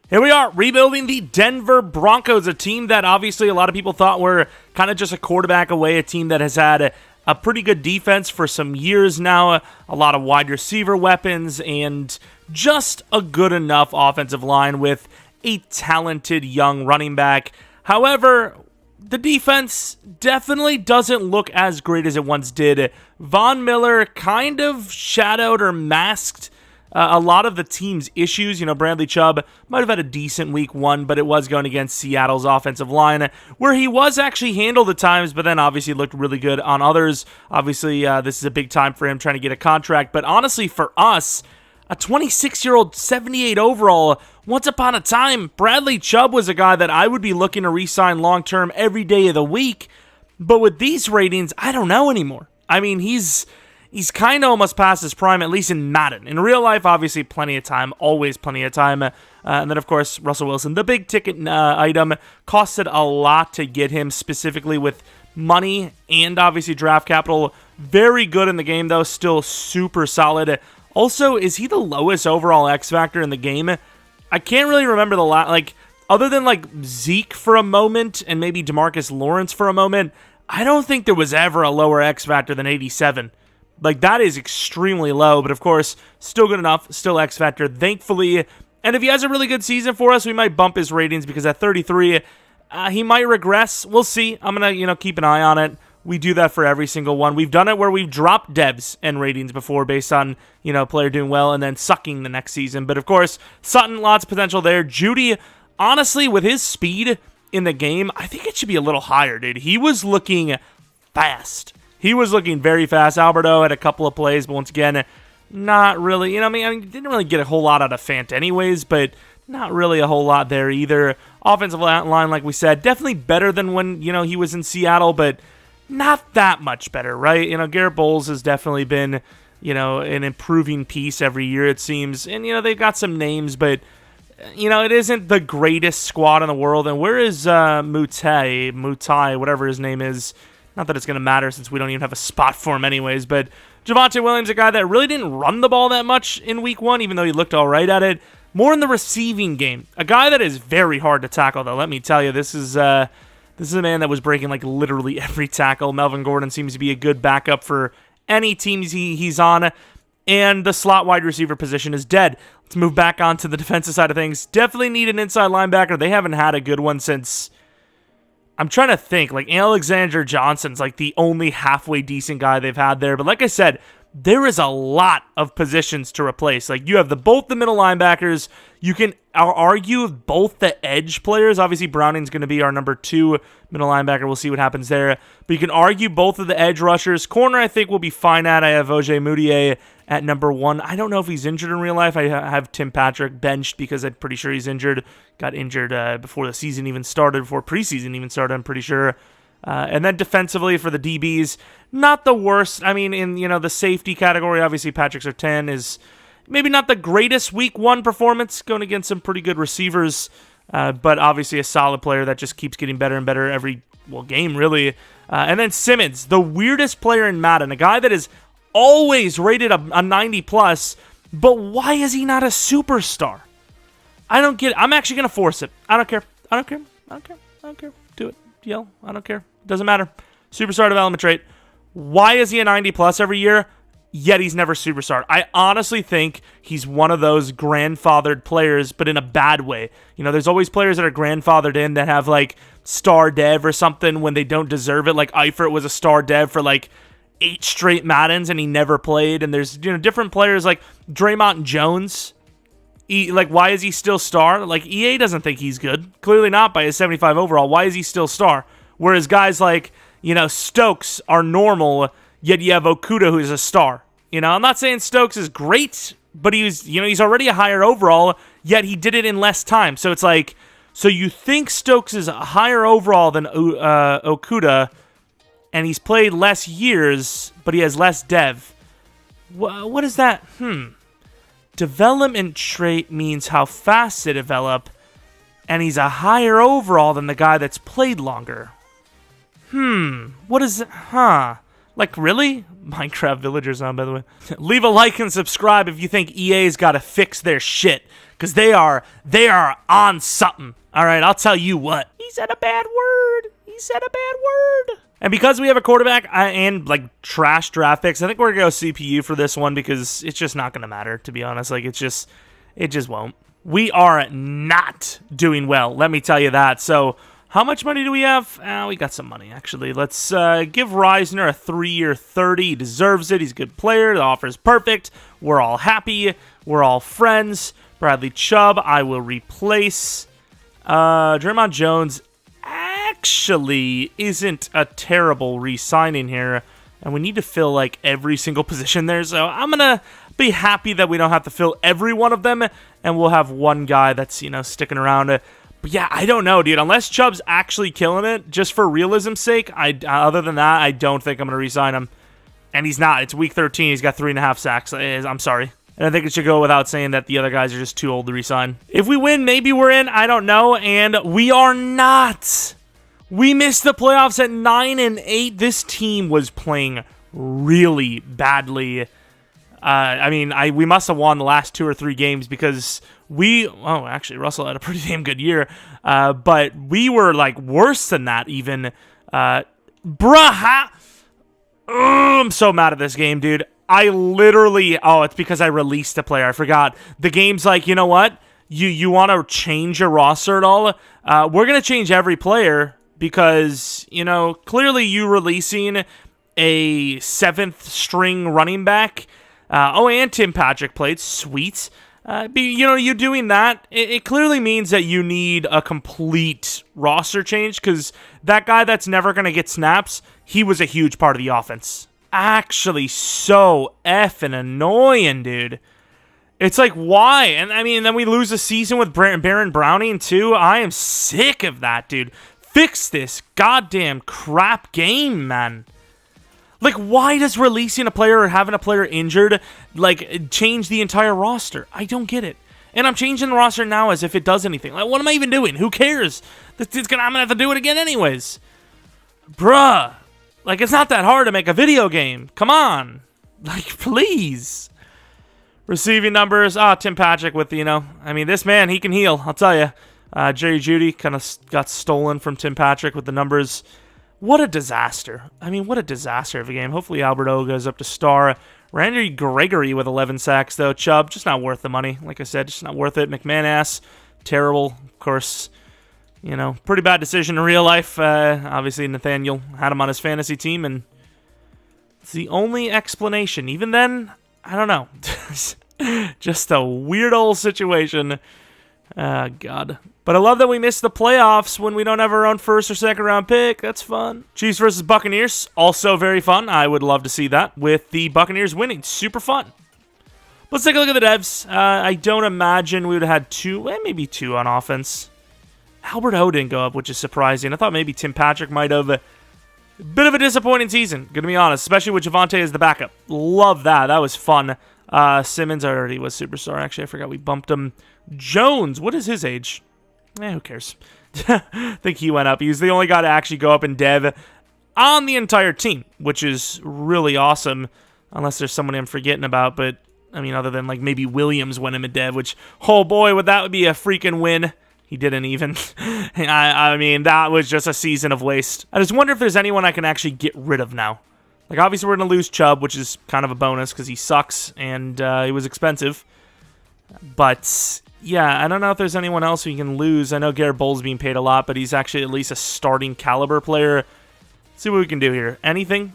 Here we are, rebuilding the Denver Broncos, a team that obviously a lot of people thought were kind of just a quarterback away, a team that has had a pretty good defense for some years now, a lot of wide receiver weapons, and just a good enough offensive line with a talented young running back. However, the defense definitely doesn't look as great as it once did. Von Miller kind of shadowed or masked a lot of the team's issues. Bradley Chubb might have had a decent week one, but it was going against Seattle's offensive line, where he was actually handled at times, but then obviously looked really good on others. Obviously, this is a big time for him trying to get a contract, but honestly, for us, a 26-year-old, 78 overall, once upon a time, Bradley Chubb was a guy that I would be looking to re-sign long-term every day of the week, but with these ratings, I don't know anymore. I mean, he's kind of almost past his prime, at least in Madden. In real life, obviously, plenty of time, always plenty of time. And then, of course, Russell Wilson, the big ticket item, costed a lot to get him, specifically with money and obviously draft capital. Very good in the game, though, still super solid. Also, is he the lowest overall X factor in the game? I can't really remember other than Zeke for a moment and maybe DeMarcus Lawrence for a moment, I don't think there was ever a lower X factor than 87. That is extremely low, but of course, still good enough, still X Factor, thankfully. And if he has a really good season for us, we might bump his ratings, because at 33, he might regress. We'll see. I'm going to, keep an eye on it. We do that for every single one. We've done it where we've dropped devs and ratings before based on, player doing well and then sucking the next season. But of course, Sutton, lots of potential there. Judy, honestly, with his speed in the game, I think it should be a little higher, dude. He was looking fast. He was looking very fast. Alberto had a couple of plays, but once again, not really. Didn't really get a whole lot out of Fant anyways, but not really a whole lot there either. Offensive line, like we said, definitely better than when, he was in Seattle, but not that much better, right? Garrett Bowles has definitely been, an improving piece every year, it seems. And, they've got some names, but, it isn't the greatest squad in the world. And where is Mutai, whatever his name is? Not that it's going to matter since we don't even have a spot for him anyways, but Javonte Williams, a guy that really didn't run the ball that much in week one, even though he looked all right at it. More in the receiving game. A guy that is very hard to tackle, though. Let me tell you, this is a man that was breaking literally every tackle. Melvin Gordon seems to be a good backup for any teams he's on, and the slot wide receiver position is dead. Let's move back on to the defensive side of things. Definitely need an inside linebacker. They haven't had a good one since... I'm trying to think, Alexander Johnson's the only halfway decent guy they've had there. But like I said, there is a lot of positions to replace. You have both the middle linebackers. You can argue both the edge players. Obviously, Browning's going to be our number 2 middle linebacker. We'll see what happens there. But you can argue both of the edge rushers. Corner, I think, will be fine at. I have Ojay Moutier at number 1. I don't know if he's injured in real life. I have Tim Patrick benched because I'm pretty sure he's injured. Got injured before the season even started, before preseason even started, I'm pretty sure. And then defensively for the DBs, not the worst. In the safety category, obviously Patrick Surtain is maybe not the greatest week 1 performance, going against some pretty good receivers, but obviously a solid player that just keeps getting better and better every game, really. And then Simmons, the weirdest player in Madden, a guy that is always rated a 90+, but why is he not a superstar? I don't get it. I'm actually going to force it. I don't care. Do it. Yell. I don't care. Doesn't matter. Superstar development trait. Why is he a 90+ every year, yet he's never superstar? I honestly think he's one of those grandfathered players, but in a bad way. There's always players that are grandfathered in that have star dev or something when they don't deserve it. Eifert was a star dev for 8 straight Maddens and he never played. And there's different players like Draymond Jones. Why is he still star? EA doesn't think he's good. Clearly not by his 75 overall. Why is he still star? Whereas guys Stokes are normal, yet you have Okudah who's a star. I'm not saying Stokes is great, but he's already a higher overall, yet he did it in less time. So it's so you think Stokes is a higher overall than Okudah, and he's played less years, but he has less dev. What is that? Development trait means how fast they develop, and he's a higher overall than the guy that's played longer. What is it? Really? Minecraft Villagers on, by the way. Leave a like and subscribe if you think EA's got to fix their shit, because they are on something. All right, I'll tell you what. He said a bad word. He said a bad word. And because we have a quarterback and like trash draft picks, I think we're going to go CPU for this one because it's just not going to matter, to be honest. Like, it just won't. We are not doing well, let me tell you that. So how much money do we have? We got some money, actually. Let's give Reisner a 3-year $30. He deserves it. He's a good player. The offer is perfect. We're all happy. We're all friends. Bradley Chubb, I will replace. Draymond Jones actually isn't a terrible re-signing here. And we need to fill, like, every single position there. So I'm going to be happy that we don't have to fill every one of them. And we'll have one guy that's, sticking around. But yeah, I don't know, dude. Unless Chubb's actually killing it, just for realism's sake, other than that, I don't think I'm going to re-sign him. And he's not. It's week 13. He's got 3.5 sacks. I'm sorry. And I think it should go without saying that the other guys are just too old to re-sign. If we win, maybe we're in. I don't know. And we are not. We missed the playoffs at 9-8. This team was playing really badly. We must have won the last 2 or 3 games because actually, Russell had a pretty damn good year. But we were, like, worse than that even. I'm so mad at this game, dude. I literally, it's because I released a player. I forgot. The game's like, you know what? You want to change your roster at all? We're going to change every player because, clearly you releasing a 7th string running back. And Tim Patrick played. Sweet. You doing that, it clearly means that you need a complete roster change because that guy that's never going to get snaps, he was a huge part of the offense. Actually, so effing annoying, dude. It's like, why? And then we lose a season with Baron Browning, too. I am sick of that, dude. Fix this goddamn crap game, man. Like, why does releasing a player or having a player injured, like, change the entire roster? I don't get it. And I'm changing the roster now as if it does anything. Like, what am I even doing? Who cares? I'm going to have to do it again anyways. Bruh. Like, it's not that hard to make a video game. Come on. Like, please. Receiving numbers. Tim Patrick with, this man, he can heal. I'll tell you. Jerry Jeudy kind of got stolen from Tim Patrick with the numbers. What a disaster. What a disaster of a game. Hopefully Albert O goes up to star. Randy Gregory with 11 sacks, though. Chubb, just not worth the money. Like I said, just not worth it. McManass, terrible. Of course, pretty bad decision in real life. Obviously, Nathaniel had him on his fantasy team, and it's the only explanation. Even then, I don't know. Just a weird old situation. God. But I love that we missed the playoffs when we don't have our own 1st or 2nd round pick. That's fun. Chiefs versus Buccaneers, also very fun. I would love to see that with the Buccaneers winning. Super fun. Let's take a look at the devs. I don't imagine we would have had maybe 2 on offense. Albert O didn't go up, which is surprising. I thought maybe Tim Patrick might have. A bit of a disappointing season, gonna be honest, especially with Javonte as the backup. Love that. That was fun. Simmons already was superstar. Actually, I forgot we bumped him. Jones, what is his age? Who cares? I think he went up. He was the only guy to actually go up in dev on the entire team, which is really awesome, unless there's someone I'm forgetting about. But, other than, like, maybe Williams went him in dev, which, oh boy, that would be a freaking win. He didn't even. That was just a season of waste. I just wonder if there's anyone I can actually get rid of now. Like, obviously, we're going to lose Chubb, which is kind of a bonus because he sucks and he was expensive. But, yeah, I don't know if there's anyone else we can lose. I know Garrett Bowles being paid a lot, but he's actually at least a starting caliber player. Let's see what we can do here. Anything?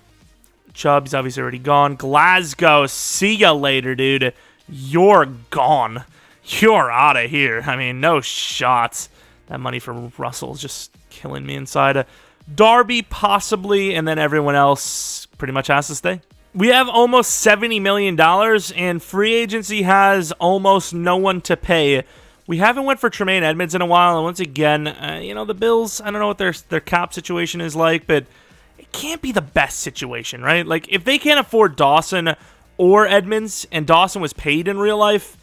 Chubb's obviously already gone. Glasgow, see ya later, dude. You're gone. You're out of here. No shots. That money for Russell is just killing me inside. Darby, possibly, and then everyone else pretty much has to stay. We have almost $70 million, and free agency has almost no one to pay. We haven't went for Tremaine Edmonds in a while, and once again, the Bills, I don't know what their cap situation is like, but it can't be the best situation, right? Like, if they can't afford Dawson or Edmonds, and Dawson was paid in real life,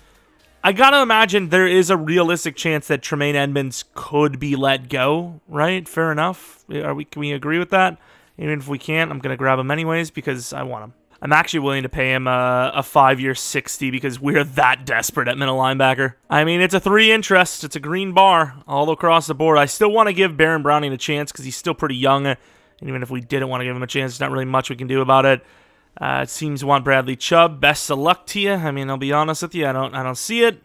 I gotta imagine there is a realistic chance that Tremaine Edmonds could be let go, right? Fair enough. Can we agree with that? Even if we can't, I'm going to grab him anyways because I want him. I'm actually willing to pay him a 5-year $60 because we're that desperate at middle linebacker. I mean, it's a 3 interest. It's a green bar all across the board. I still want to give Baron Browning a chance because he's still pretty young. And even if we didn't want to give him a chance, there's not really much we can do about it. It seems we want Bradley Chubb. Best of luck to you. I mean, I'll be honest with you. I don't see it.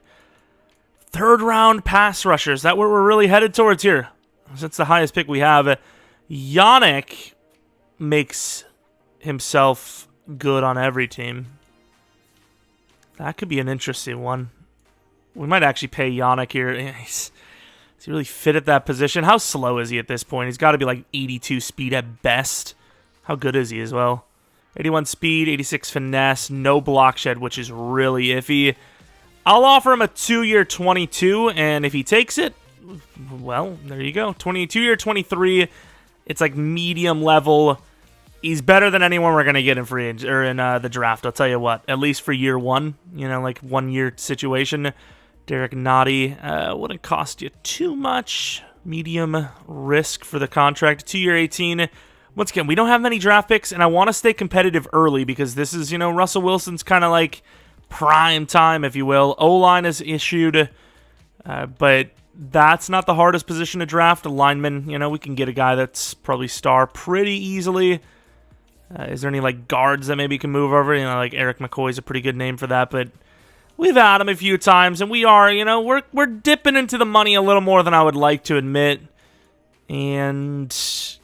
3rd round pass rusher. Is that where we're really headed towards here? That's the highest pick we have. Yannick makes himself good on every team. That could be an interesting one. We might actually pay Yannick here. Is he really fit at that position? How slow is he at this point? He's got to be like 82 speed at best. How good is he as well? 81 speed, 86 finesse, no block shed, which is really iffy. I'll offer him a 2-year 22, and if he takes it, well, there you go. 22-year 23. It's like medium level. He's better than anyone we're going to get in the draft. I'll tell you what. At least for year 1, like 1-year situation. Derek Nottie wouldn't cost you too much. Medium risk for the contract. 2-year 18. Once again, we don't have many draft picks, and I want to stay competitive early because this is, Russell Wilson's kind of like prime time, if you will. O-line is issued, but that's not the hardest position to draft. A lineman, we can get a guy that's probably star pretty easily. Is there any like guards that maybe can move over? Like Eric McCoy's a pretty good name for that, but we've had him a few times, and we are, we're dipping into the money a little more than I would like to admit. And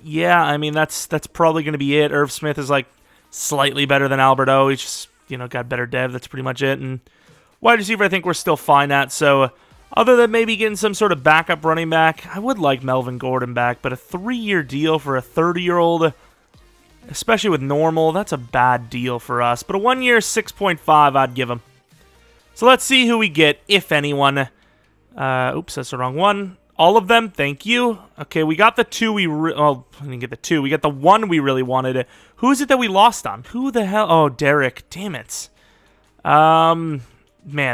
yeah, I mean that's probably going to be it. Irv Smith is like slightly better than Alberto. He's just got better dev. That's pretty much it. And wide receiver, I think we're still fine at. So other than maybe getting some sort of backup running back, I would like Melvin Gordon back. But a 3-year deal for a 30-year-old, especially with normal, that's a bad deal for us. But a 1-year 6.5, I'd give him. So let's see who we get, if anyone. Oops, that's the wrong one. All of them, thank you. Okay, we got the 2 we... I didn't get the 2. We got the 1 we really wanted. Who is it that we lost on? Who the hell... Oh, Derek. Damn it. Man,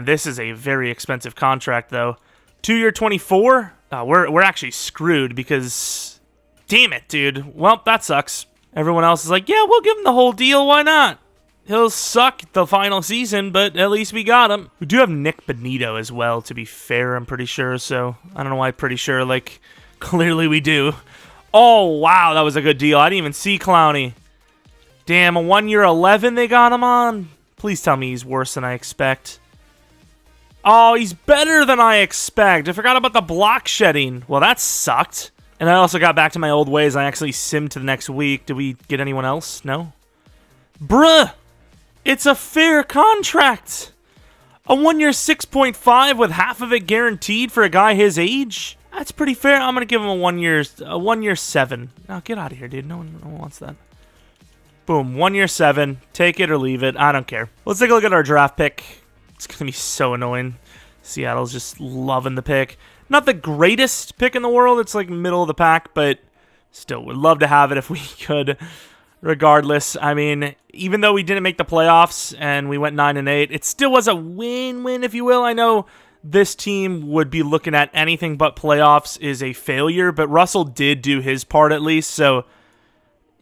this is a very expensive contract, though. 2-year 24? We're actually screwed because... Damn it, dude. Well, that sucks. Everyone else is like, yeah, we'll give him the whole deal. Why not? He'll suck the final season, but at least we got him. We do have Nick Benito as well, to be fair, I'm pretty sure. So, I don't know why I'm pretty sure. Like, clearly we do. Oh, wow, that was a good deal. I didn't even see Clowney. Damn, a 1-year 11 they got him on? Please tell me he's worse than I expect. Oh, he's better than I expect. I forgot about the block shedding. Well, that sucked. And I also got back to my old ways. I actually simmed to the next week. Did we get anyone else? No? Bruh! It's a fair contract. A 1-year 6.5 with half of it guaranteed for a guy his age. That's pretty fair. I'm gonna give him a 1-year 7. Now get out of here, dude. No one wants that. Boom, 1-year 7. Take it or leave it. I don't care. Let's take a look at our draft pick. It's gonna be so annoying. Seattle's just loving the pick. Not the greatest pick in the world. It's like middle of the pack, but still would love to have it if we could. Regardless, I mean, even though we didn't make the playoffs and we went 9-8, it still was a win-win, if you will. I know this team would be looking at anything but playoffs is a failure, but Russell did do his part at least, so,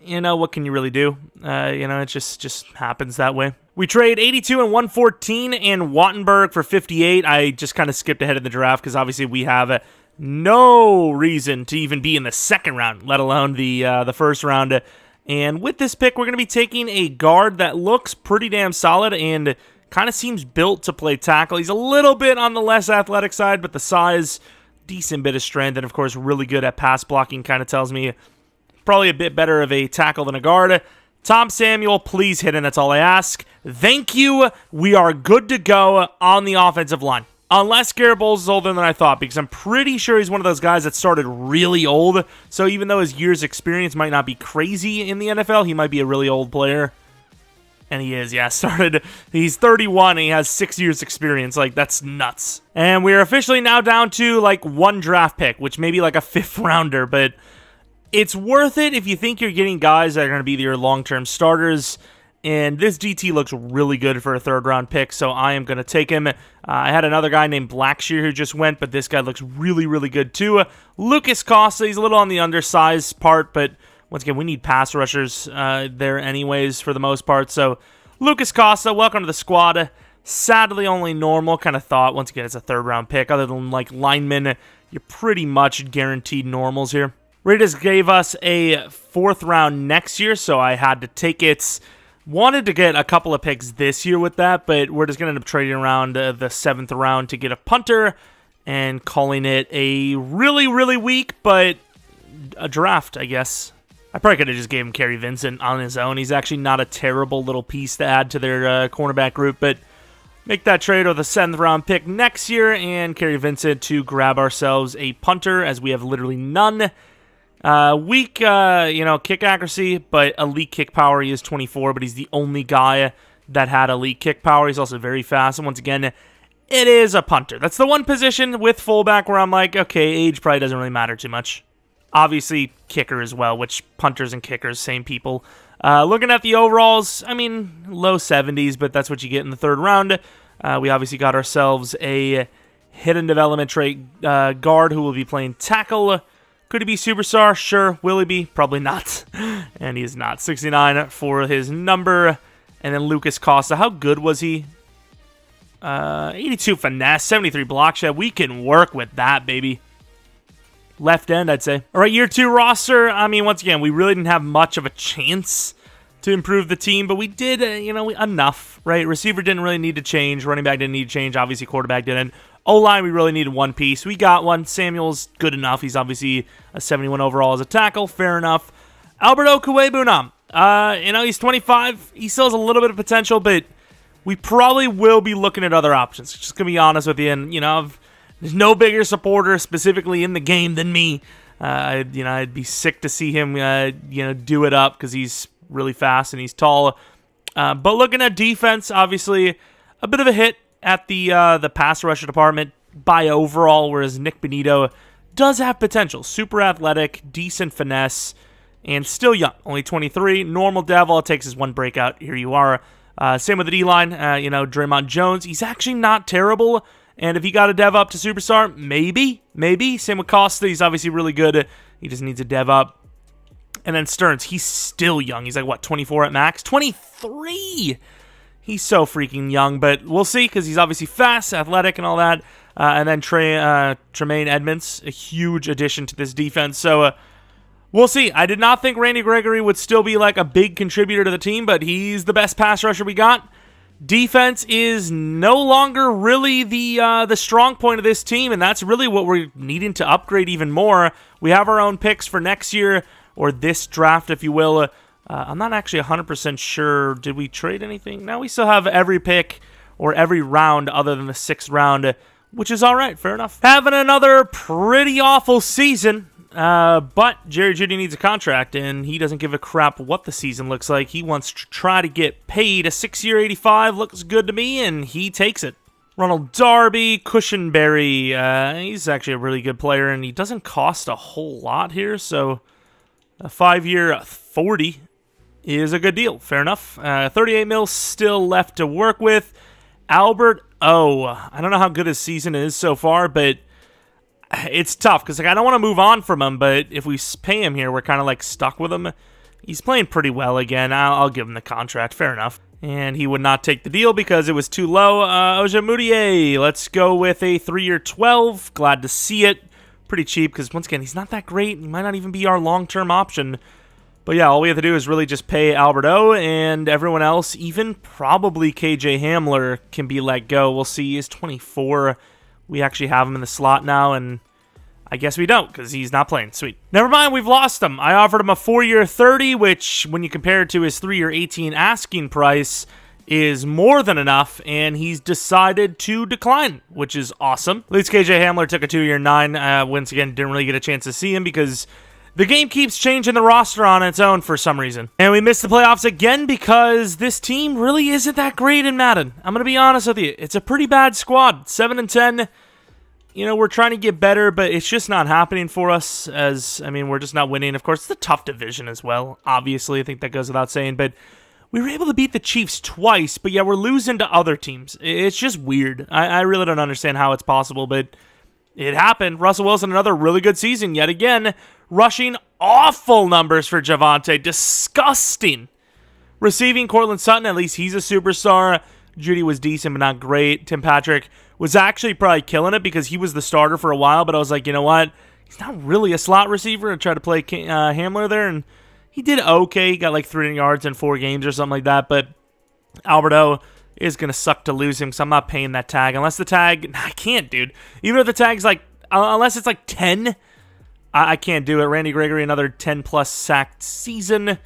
what can you really do? It just happens that way. We trade 82 and 114 and Wattenberg for 58. I just kind of skipped ahead of the draft because obviously we have no reason to even be in the second round, let alone the first round. And with this pick, we're going to be taking a guard that looks pretty damn solid and kind of seems built to play tackle. He's a little bit on the less athletic side, but the size, decent bit of strength, and of course really good at pass blocking, kind of tells me probably a bit better of a tackle than a guard. Tom Samuel, please hit in. That's all I ask. Thank you. We are good to go on the offensive line. Unless Garrett Bowles is older than I thought, because I'm pretty sure he's one of those guys that started really old. So even though his years experience might not be crazy in the NFL, he might be a really old player. And he is, yeah, he's 31 and he has 6 years experience. Like, that's nuts. And we're officially now down to, like, 1 draft pick, which may be like a 5th rounder, but it's worth it if you think you're getting guys that are going to be your long-term starters. And this DT looks really good for a 3rd-round pick, so I am going to take him. I had another guy named Blackshear who just went, but this guy looks really, really good too. Lucas Costa, he's a little on the undersized part, but once again, we need pass rushers there anyways for the most part. So Lucas Costa, welcome to the squad. Sadly, only normal. Kind of thought, once again, it's a third-round pick. Other than, like, linemen, you're pretty much guaranteed normals here. Raiders gave us a fourth round next year, so I had to take it. Wanted to get a couple of picks this year with that, but we're just going to end up trading around the seventh round to get a punter and calling it a really, really weak, but a draft, I guess. I probably could have just gave him Kerry Vincent on his own. He's actually not a terrible little piece to add to their cornerback group, but make that trade with a 7th round pick next year and Kerry Vincent to grab ourselves a punter, as we have literally none. Weak, kick accuracy, but elite kick power. He is 24, but he's the only guy that had elite kick power. He's also very fast, and once again, it is a punter. That's the one position with fullback where I'm like, okay, age probably doesn't really matter too much. Obviously, kicker as well, which punters and kickers, same people. Looking at the overalls, I mean, low 70s, but that's what you get in the third round. We obviously got ourselves a hidden development trait guard who will be playing tackle. Could he be superstar? Sure. Will he be? Probably not. And he is not. 69 for his number. And then Lucas Costa. How good was he? 82 finesse, 73 block shed. We can work with that, baby. Left end, I'd say. All right, year 2 roster. I mean, once again, we really didn't have much of a chance to improve the team, but we did, enough, right? Receiver didn't really need to change. Running back didn't need to change. Obviously, quarterback didn't. O-line, we really needed one piece. We got one. Samuel's good enough. He's obviously a 71 overall as a tackle. Fair enough. Alberto Kuwebunam. He's 25. He still has a little bit of potential, but we probably will be looking at other options. Just going to be honest with you. And, there's no bigger supporter specifically in the game than me. I'd be sick to see him, do it up because he's really fast and he's tall. But looking at defense, obviously, a bit of a hit at the pass rusher department by overall, whereas Nick Benito does have potential. Super athletic, decent finesse, and still young. Only 23. Normal dev. All it takes is one breakout. Here you are. Same with the D-line. Draymond Jones. He's actually not terrible. And if he got a dev up to superstar, maybe. Same with Costa. He's obviously really good. He just needs a dev up. And then Stearns. He's still young. He's like, 24 at max? 23! He's so freaking young, but we'll see because he's obviously fast, athletic, and all that. And then Tremaine Edmonds, a huge addition to this defense. So we'll see. I did not think Randy Gregory would still be like a big contributor to the team, but he's the best pass rusher we got. Defense is no longer really the strong point of this team, and that's really what we're needing to upgrade even more. We have our own picks for next year, or this draft, if you will. I'm not actually 100% sure. Did we trade anything? No, we still have every pick or every round other than the 6th round, which is all right. Fair enough. Having another pretty awful season, but Jerry Jeudy needs a contract, and he doesn't give a crap what the season looks like. He wants to try to get paid. A 6-year 85 looks good to me, and he takes it. Ronald Darby, Cushenberry, he's actually a really good player, and he doesn't cost a whole lot here, so a 5-year 40 is a good deal. Fair enough. 38 mil still left to work with. Albert O. I don't know how good his season is so far, but it's tough because I don't want to move on from him, but if we pay him here, we're kind of stuck with him. He's playing pretty well again. I'll give him the contract. Fair enough. And he would not take the deal because it was too low. Ojemudia, let's go with a 3-year 12. Glad to see it. Pretty cheap because, once again, he's not that great. He might not even be our long-term option. But yeah, all we have to do is really just pay Alberto, and everyone else, even probably KJ Hamler, can be let go. We'll see. He's 24. We actually have him in the slot now, and I guess we don't because he's not playing. Sweet. Never mind, we've lost him. I offered him a 4-year 30, which, when you compare it to his 3-year 18 asking price, is more than enough, and he's decided to decline, which is awesome. At least KJ Hamler took a 2-year 9. Once again, didn't really get a chance to see him because the game keeps changing the roster on its own for some reason. And we missed the playoffs again because this team really isn't that great in Madden. I'm going to be honest with you. It's a pretty bad squad. 7-10. We're trying to get better, but it's just not happening for us we're just not winning. Of course, it's a tough division as well. Obviously, I think that goes without saying, but we were able to beat the Chiefs twice, but yeah, we're losing to other teams. It's just weird. I really don't understand how it's possible, but it happened. Russell Wilson, another really good season yet again. Rushing awful numbers for Javonte. Disgusting. Receiving, Cortland Sutton, at least he's a superstar. Judy was decent, but not great. Tim Patrick was actually probably killing it because he was the starter for a while, but I was like, you know what? He's not really a slot receiver. I tried to play Hamler there, and he did okay. He got like 300 yards in 4 games or something like that, but Alberto is going to suck to lose him because I'm not paying that tag. Unless the tag, I can't, dude. Even if the tag's like, unless it's like 10, I can't do it. Randy Gregory, another 10-plus sacked season.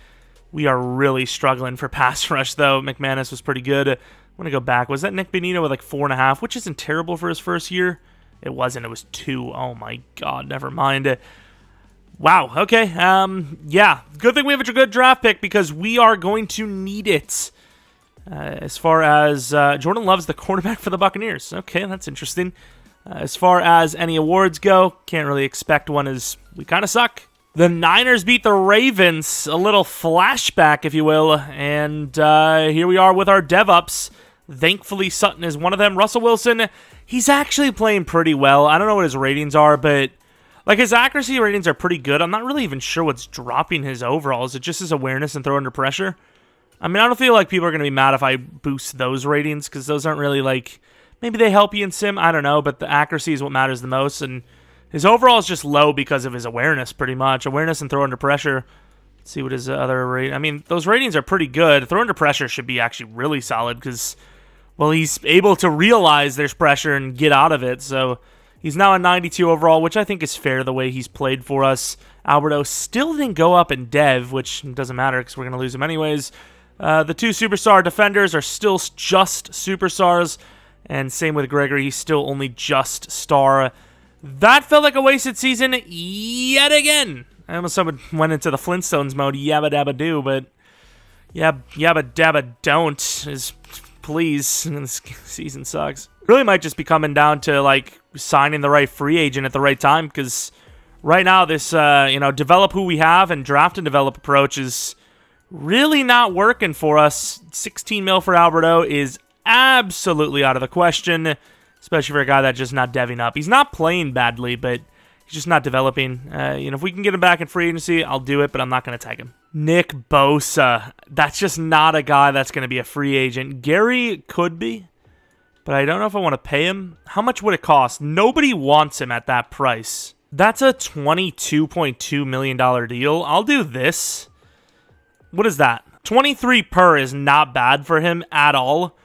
We are really struggling for pass rush, though. McManus was pretty good. I'm going to go back. Was that Nick Benito with like 4.5, which isn't terrible for his first year? It wasn't. It was 2. Oh, my God. Never mind. Wow. Okay. Yeah. Good thing we have a good draft pick because we are going to need it. As far as Jordan Love's the quarterback for the Buccaneers. Okay, that's interesting. As far as any awards go, can't really expect one as we kind of suck. The Niners beat the Ravens, a little flashback, if you will, and here we are with our dev-ups. Thankfully, Sutton is one of them. Russell Wilson, he's actually playing pretty well. I don't know what his ratings are, but like his accuracy ratings are pretty good. I'm not really even sure what's dropping his overall. Is it just his awareness and throw under pressure? I mean, I don't feel like people are going to be mad if I boost those ratings because those aren't really like, maybe they help you in sim, I don't know, but the accuracy is what matters the most, and his overall is just low because of his awareness, pretty much. Awareness and throw under pressure. Let's see what his other rate. I mean, those ratings are pretty good. Throw under pressure should be actually really solid because, well, he's able to realize there's pressure and get out of it. So he's now a 92 overall, which I think is fair the way he's played for us. Alberto still didn't go up in dev, which doesn't matter because we're going to lose him anyways. The 2 superstar defenders are still just superstars, and same with Gregory. He's still only just star. That felt like a wasted season yet again. I almost went into the Flintstones mode, yabba dabba do, but yabba dabba don't is please. This season sucks. Really might just be coming down to like signing the right free agent at the right time because right now this develop who we have and draft and develop approach is really not working for us. 16 mil for Alberto is absolutely out of the question. Especially for a guy that's just not deving up. He's not playing badly, but he's just not developing. If we can get him back in free agency, I'll do it, but I'm not going to tag him. Nick Bosa. That's just not a guy that's going to be a free agent. Gary could be, but I don't know if I want to pay him. How much would it cost? Nobody wants him at that price. That's a $22.2 million deal. I'll do this. What is that? 23 per is not bad for him at all.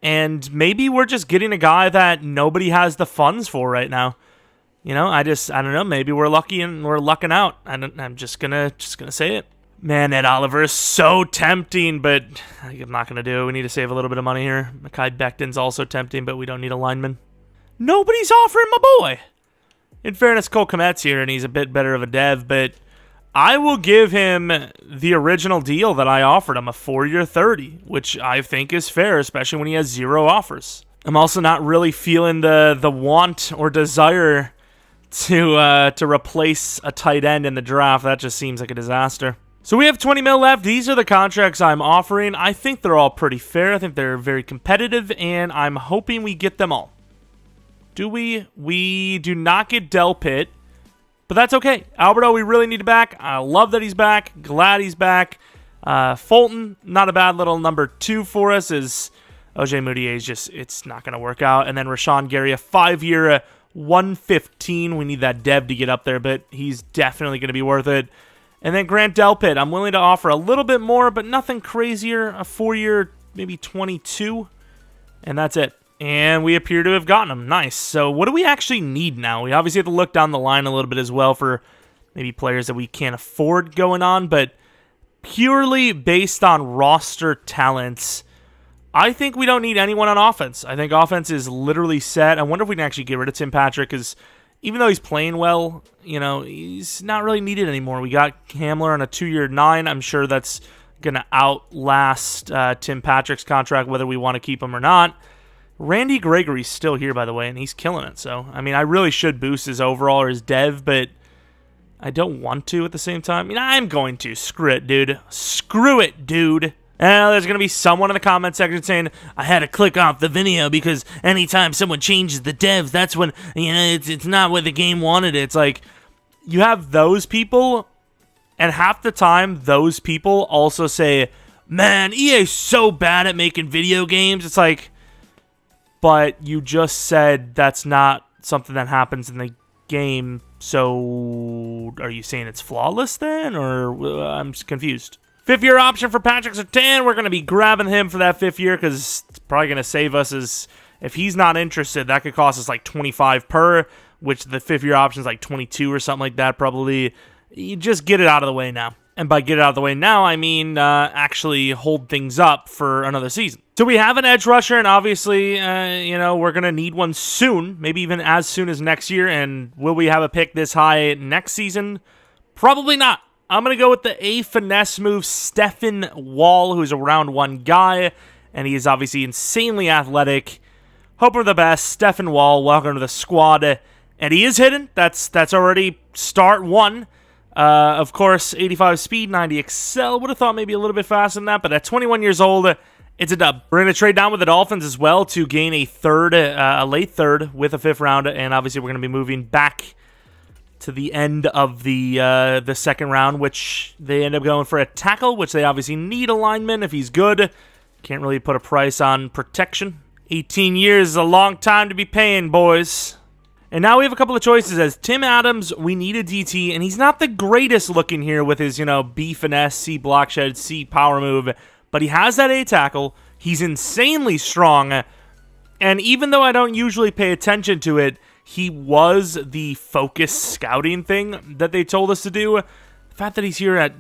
And maybe we're just getting a guy that nobody has the funds for right now. I don't know. Maybe we're lucky and we're lucking out. I'm just gonna say it. Man, Ed Oliver is so tempting, but I'm not gonna do it. We need to save a little bit of money here. Mekhi Becton's also tempting, but we don't need a lineman. Nobody's offering my boy. In fairness, Cole Kmet's here, and he's a bit better of a dev, but I will give him the original deal that I offered him, a 4-year 30, which I think is fair, especially when he has 0 offers. I'm also not really feeling the want or desire to replace a tight end in the draft. That just seems like a disaster. So we have 20 mil left. These are the contracts I'm offering. I think they're all pretty fair. I think they're very competitive, and I'm hoping we get them all. Do we? We do not get Del Pitt. But that's okay. Alberto, we really need him back. I love that he's back. Glad he's back. Fulton, not a bad little number 2 for us. Is OJ Moutier is just, it's not going to work out. And then Rashawn Gary, a 5-year 115. We need that dev to get up there, but he's definitely going to be worth it. And then Grant Delpit, I'm willing to offer a little bit more, but nothing crazier. A 4-year, maybe 22. And that's it. And we appear to have gotten him. Nice. So what do we actually need now? We obviously have to look down the line a little bit as well for maybe players that we can't afford going on. But purely based on roster talents, I think we don't need anyone on offense. I think offense is literally set. I wonder if we can actually get rid of Tim Patrick because even though he's playing well, he's not really needed anymore. We got Hamler on a 2-year 9. I'm sure that's going to outlast Tim Patrick's contract, whether we want to keep him or not. Randy Gregory's still here, by the way, and he's killing it. So, I mean, I really should boost his overall or his dev, but I don't want to at the same time. I mean, I'm going to. Screw it, dude. Screw it, dude. And there's going to be someone in the comment section saying, I had to click off the video because anytime someone changes the dev, that's when, it's not what the game wanted. It's like, you have those people, and half the time, those people also say, man, EA's so bad at making video games. It's like, but you just said that's not something that happens in the game, so are you saying it's flawless then, or I'm just confused. 5th-year option for Patrick Surtain. We're going to be grabbing him for that 5th year because it's probably going to save us. As if he's not interested, that could cost us like 25 per, which the 5th-year option is like 22 or something like that probably. You just get it out of the way now. And by get it out of the way now, I mean actually hold things up for another season. So we have an edge rusher, and obviously, we're going to need one soon, maybe even as soon as next year. And will we have a pick this high next season? Probably not. I'm going to go with the A finesse move, Stephen Wall, who's a round 1 guy, and he is obviously insanely athletic. Hope for the best. Stephen Wall, welcome to the squad. And he is hidden. That's already start 1. Of course, 85 speed, 90 excel. Would have thought maybe a little bit faster than that, but at 21 years old, it's a dub. We're going to trade down with the Dolphins as well to gain a late third with a 5th round, and obviously we're going to be moving back to the end of the 2nd round, which they end up going for a tackle, which they obviously need a lineman if he's good. Can't really put a price on protection. 18 years is a long time to be paying, boys. And now we have a couple of choices. As Tim Adams, we need a DT, and he's not the greatest looking here with his, B finesse, C block shed, C power move, but he has that A tackle. He's insanely strong, and even though I don't usually pay attention to it, he was the focus scouting thing that they told us to do. The fact that he's here at,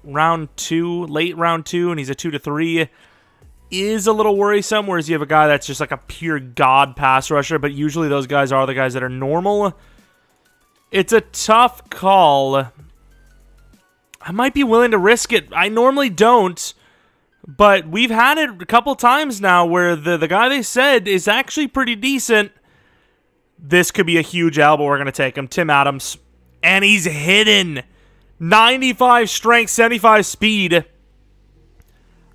round 2, late round 2, and he's a 2 to 3 is a little worrisome, whereas you have a guy that's just like a pure god pass rusher, but usually those guys are the guys that are normal. It's a tough call. I might be willing to risk it. I normally don't, but we've had it a couple times now where the guy they said is actually pretty decent. This could be a huge L, but we're going to take him. Tim Adams. And he's hidden. 95 strength, 75 speed.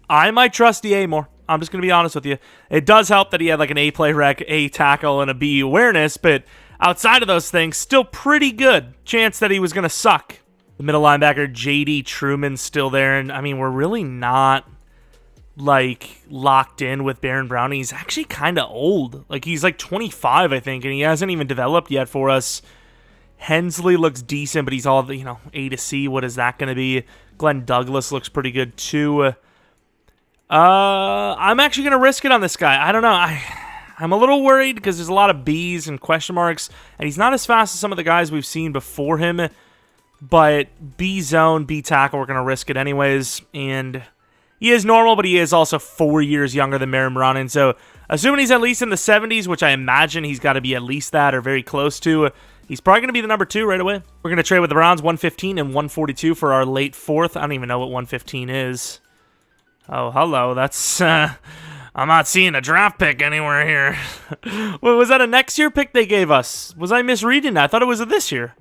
I might trust the A more. I'm just going to be honest with you. It does help that he had like an A play rec, A tackle, and a B awareness, but outside of those things, still pretty good. Chance that he was going to suck. The middle linebacker, J.D. Truman's still there, and I mean, we're really not like locked in with Baron Browning. He's actually kind of old. Like he's like 25, I think, and he hasn't even developed yet for us. Hensley looks decent, but he's all, A to C. What is that going to be? Glenn Douglas looks pretty good too. I'm actually going to risk it on this guy. I don't know. I'm a little worried because there's a lot of B's and question marks, and he's not as fast as some of the guys we've seen before him, but B zone, B tackle, we're going to risk it anyways, and he is normal, but he is also 4 years younger than Baron Browning, so assuming he's at least in the 70s, which I imagine he's got to be at least that or very close to, he's probably going to be the number 2 right away. We're going to trade with the Browns, 115 and 142 for our late 4th. I don't even know what 115 is. Oh, hello. That's, I'm not seeing a draft pick anywhere here. Was that a next year pick they gave us? Was I misreading that? I thought it was a this year.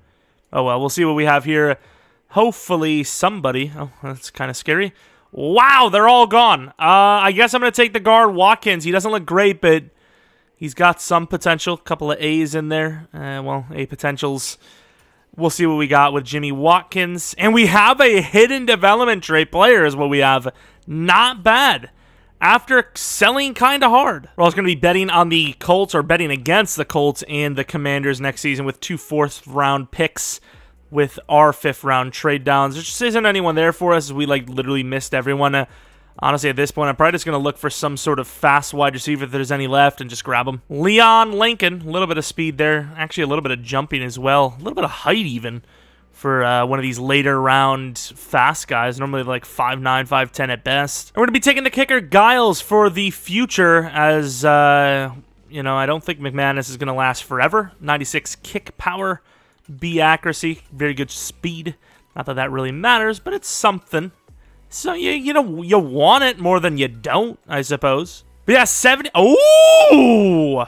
Oh, well, we'll see what we have here. Hopefully somebody. Oh, that's kind of scary. Wow, they're all gone. I guess I'm going to take the guard, Watkins. He doesn't look great, but he's got some potential. A couple of A's in there. A potentials. We'll see what we got with Jimmy Watkins. And we have a hidden development trait player is what we have. Not bad. After selling kind of hard. We're also going to be betting on the Colts, or betting against the Colts and the Commanders next season with 2 4th-round picks with our 5th round trade downs. There just isn't anyone there for us. We literally missed everyone. Honestly, at this point, I'm probably just going to look for some sort of fast wide receiver if there's any left and just grab them. Leon Lincoln, a little bit of speed there. Actually, a little bit of jumping as well. A little bit of height even for one of these later round fast guys. Normally like 5'9", 5'10" at best. And we're going to be taking the kicker Giles for the future as, I don't think McManus is going to last forever. 96 kick power, B accuracy, very good speed. Not that that really matters, but it's something. So, you want it more than you don't, I suppose. But yeah, 70. Oh!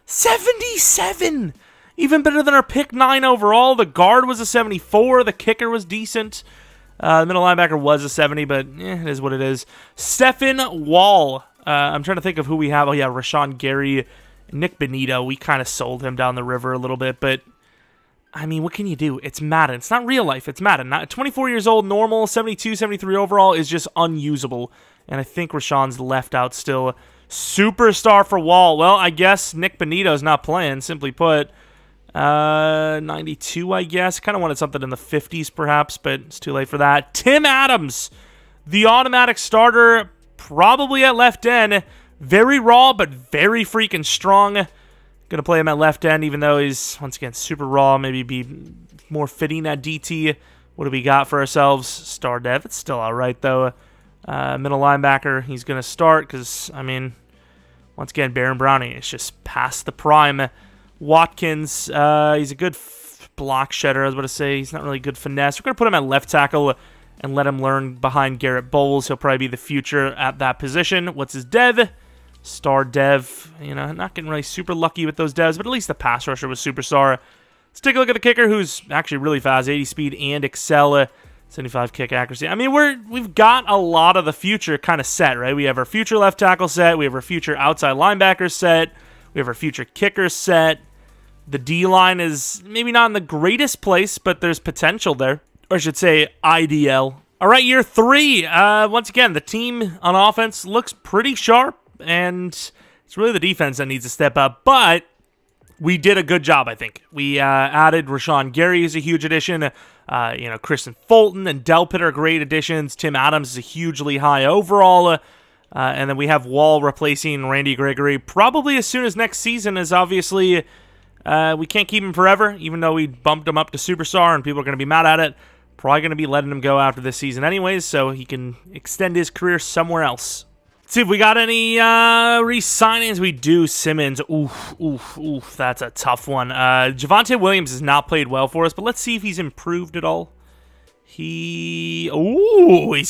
77! Even better than our pick 9 overall. The guard was a 74. The kicker was decent. The middle linebacker was a 70, but it is what it is. Stephen Wall. I'm trying to think of who we have. Oh, yeah, Rashawn Gary. Nick Benito. We kind of sold him down the river a little bit, but I mean, what can you do? It's Madden. It's not real life. It's Madden. 24 years old, normal, 72, 73 overall is just unusable. And I think Rashawn's left out still. Superstar for Wall. Well, I guess Nick Benito's not playing, simply put. 92, I guess. Kind of wanted something in the 50s, perhaps, but it's too late for that. Tim Adams, the automatic starter, probably at left end. Very raw, but very freaking strong. Going to play him at left end, even though he's, once again, super raw. Maybe be more fitting at DT. What do we got for ourselves? Star dev. It's still all right, though. Middle linebacker, he's going to start because, I mean, once again, Baron Browning is just past the prime. Watkins, he's a good block shedder, I was about to say. He's not really good finesse. We're going to put him at left tackle and let him learn behind Garrett Bowles. He'll probably be the future at that position. What's his dev? Star dev. You know, not getting really super lucky with those devs, but at least the pass rusher was superstar. Let's take a look at the kicker, who's actually really fast, 80 speed and excel, 75 kick accuracy. I mean, we've got a lot of the future kind of set, right? We have our future left tackle set. We have our future outside linebacker set. We have our future kicker set. The D-line is maybe not in the greatest place, but there's potential there. Or I should say IDL. All right, year 3. Once again, the team on offense looks pretty sharp, and it's really the defense that needs to step up. But we did a good job, I think. We added Rashawn Gary is a huge addition. Kristen Fulton and Delpit are great additions. Tim Adams is a hugely high overall. And then we have Wall replacing Randy Gregory probably as soon as next season, as obviously we can't keep him forever, even though we bumped him up to superstar and people are going to be mad at it. Probably going to be letting him go after this season anyways, so he can extend his career somewhere else. Let's see if we got any re-signings. We do. Simmons. Oof. That's a tough one. Javonte Williams has not played well for us, but let's see if he's improved at all. He's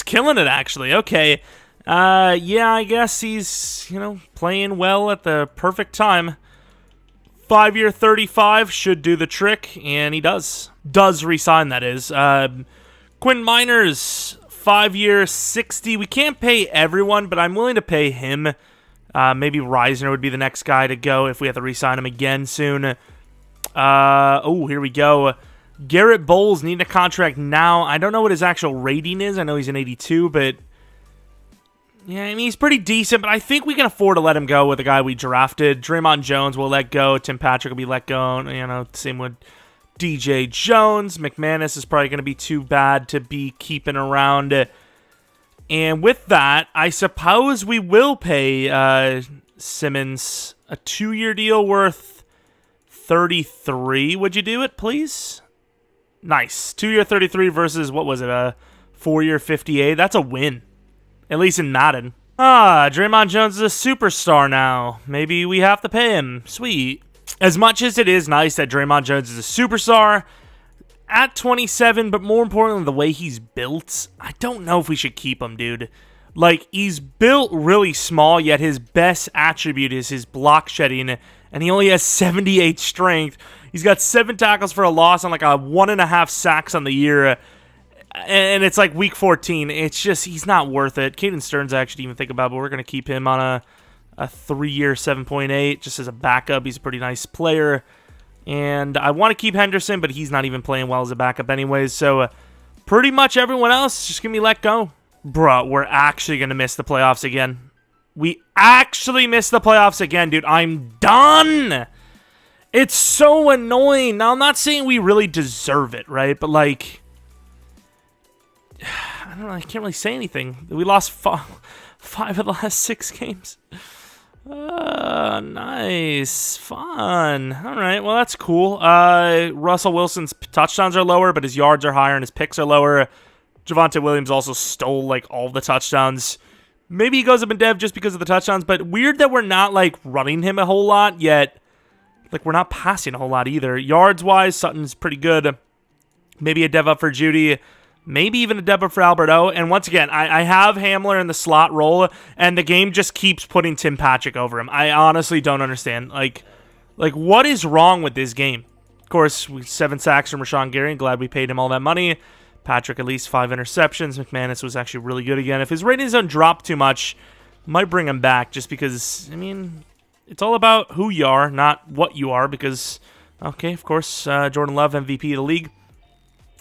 killing it, actually. Okay. Yeah, I guess he's, playing well at the perfect time. 5-year 35 should do the trick, and he does. Does re-sign, that is. Quinn Miners, 5-year 60. We can't pay everyone, but I'm willing to pay him. Maybe Reisner would be the next guy to go if we have to re-sign him again soon. Here we go. Garrett Bowles needing a contract now. I don't know what his actual rating is. I know he's an 82, but yeah, I mean, he's pretty decent, but I think we can afford to let him go with the guy we drafted. Draymond Jones will let go. Tim Patrick will be let go. Same with DJ Jones. McManus is probably going to be too bad to be keeping around. And with that, I suppose we will pay Simmons a 2-year deal worth 33. Would you do it, please? Nice. 2-year 33 versus, what was it, a 4-year 58? That's a win. At least in Madden. Draymond Jones is a superstar now. Maybe we have to pay him. Sweet. As much as it is nice that Draymond Jones is a superstar at 27, but more importantly, the way he's built, I don't know if we should keep him, dude. Like, he's built really small, yet his best attribute is his block shedding, and he only has 78 strength. He's got 7 tackles for a loss and like a 1.5 sacks on the year. And it's like week 14. It's just, he's not worth it. Caden Stearns I actually didn't even think about, but we're going to keep him on a 3-year 7.8 just as a backup. He's a pretty nice player. And I want to keep Henderson, but he's not even playing well as a backup anyways. So pretty much everyone else is just going to be let go. Bro, we're actually going to miss the playoffs again. We actually missed the playoffs again, dude. I'm done. It's so annoying. Now, I'm not saying we really deserve it, right? But like, I don't know. I can't really say anything. We lost 5 of the last 6 games. Nice. Fun. All right. Well, that's cool. Russell Wilson's touchdowns are lower, but his yards are higher and his picks are lower. Javonte Williams also stole, like, all the touchdowns. Maybe he goes up in dev just because of the touchdowns, but weird that we're not, like, running him a whole lot, yet, like, we're not passing a whole lot either. Yards-wise, Sutton's pretty good. Maybe a dev up for Judy. Maybe even a dev up for Alberto. And once again, I have Hamler in the slot role, and the game just keeps putting Tim Patrick over him. I honestly don't understand. Like what is wrong with this game? Of course, 7 sacks from Rashawn Gary. Glad we paid him all that money. Patrick at least 5 interceptions. McManus was actually really good again. If his ratings don't drop too much, might bring him back just because, I mean, it's all about who you are, not what you are, because, okay, of course, Jordan Love, MVP of the league.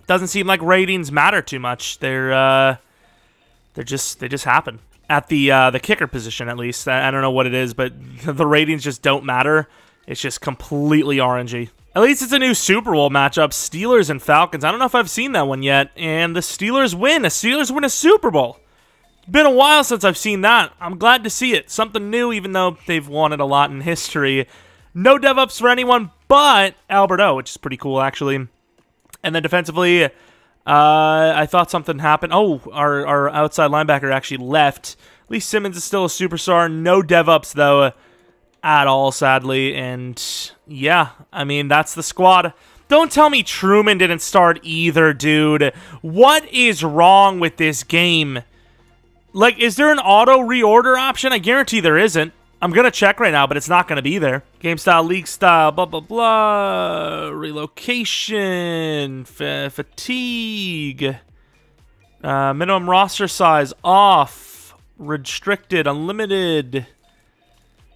Doesn't seem like ratings matter too much. They just happen. at the kicker position, at least. I don't know what it is, but the ratings just don't matter. It's just completely orangey. At least it's a new Super Bowl matchup, Steelers and Falcons. I don't know if I've seen that one yet, and the Steelers win. The Steelers win a Super Bowl. It's been a while since I've seen that. I'm glad to see it. Something new, even though they've won it a lot in history. No dev-ups for anyone but Alberto, which is pretty cool, actually. And then defensively, I thought something happened. Oh, our outside linebacker actually left. At least Simmons is still a superstar. No dev-ups, though, at all, sadly. And, yeah, I mean, that's the squad. Don't tell me Truman didn't start either, dude. What is wrong with this game? Like, is there an auto reorder option? I guarantee there isn't. I'm going to check right now, but it's not going to be there. Game style, league style, blah, blah, blah. Relocation, fatigue. Minimum roster size, off. Restricted, unlimited.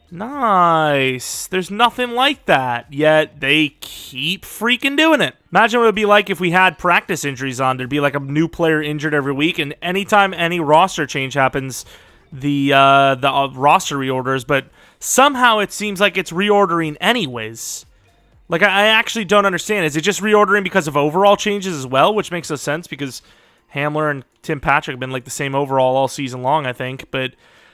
Nice. There's nothing like that, yet they keep freaking doing it. Imagine what it would be like if we had practice injuries on. There'd be like a new player injured every week, and anytime any roster change happens, the roster reorders, but somehow it seems like it's reordering anyways. Like, I actually don't understand. Is it just reordering because of overall changes as well, which makes no sense because Hamler and Tim Patrick have been like the same overall all season long, I think, but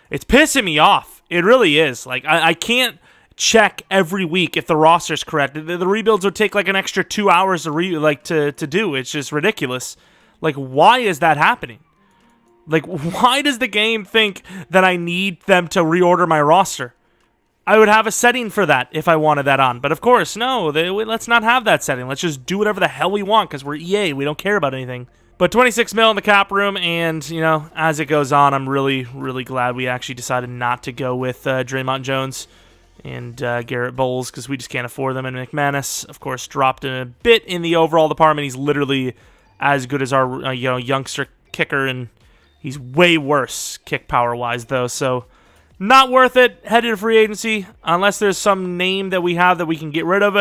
it's pissing me off. It really is. Like, I can't check every week if the roster's correct. The rebuilds would take like an extra 2 hours to do. It's just ridiculous. Like, why is that happening? Like, why does the game think that I need them to reorder my roster? I would have a setting for that if I wanted that on. But of course, no, let's not have that setting. Let's just do whatever the hell we want because we're EA. We don't care about anything. But 26 mil in the cap room, and, you know, as it goes on, I'm really, really glad we actually decided not to go with Draymond Jones and Garrett Bowles because we just can't afford them. And McManus, of course, dropped a bit in the overall department. He's literally as good as our youngster kicker, and he's way worse kick power-wise, though. So not worth it. Headed to free agency, unless there's some name that we have that we can get rid of.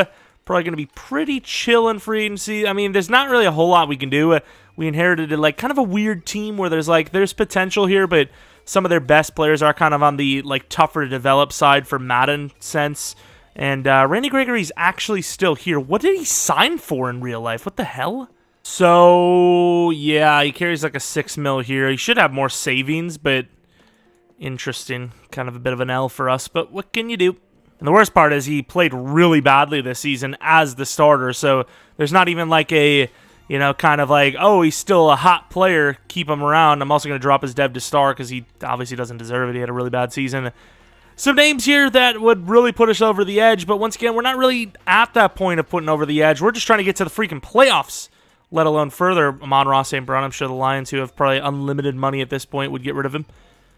Probably going to be pretty chill in free agency. I mean, there's not really a whole lot we can do. We inherited like kind of a weird team where there's potential here, but some of their best players are kind of on the like tougher to develop side for Madden sense. And Randy Gregory's actually still here. What did he sign for in real life? What the hell? So yeah, he carries like a 6 mil here. He should have more savings, but interesting. Kind of a bit of an L for us, but what can you do? And the worst part is he played really badly this season as the starter, so there's not even like a, you know, kind of like, oh, he's still a hot player, keep him around. I'm also going to drop his dev to star because he obviously doesn't deserve it. He had a really bad season. Some names here that would really put us over the edge, but once again, we're not really at that point of putting over the edge. We're just trying to get to the freaking playoffs, let alone further. Amon-Ra St. Brown, I'm sure the Lions, who have probably unlimited money at this point, would get rid of him.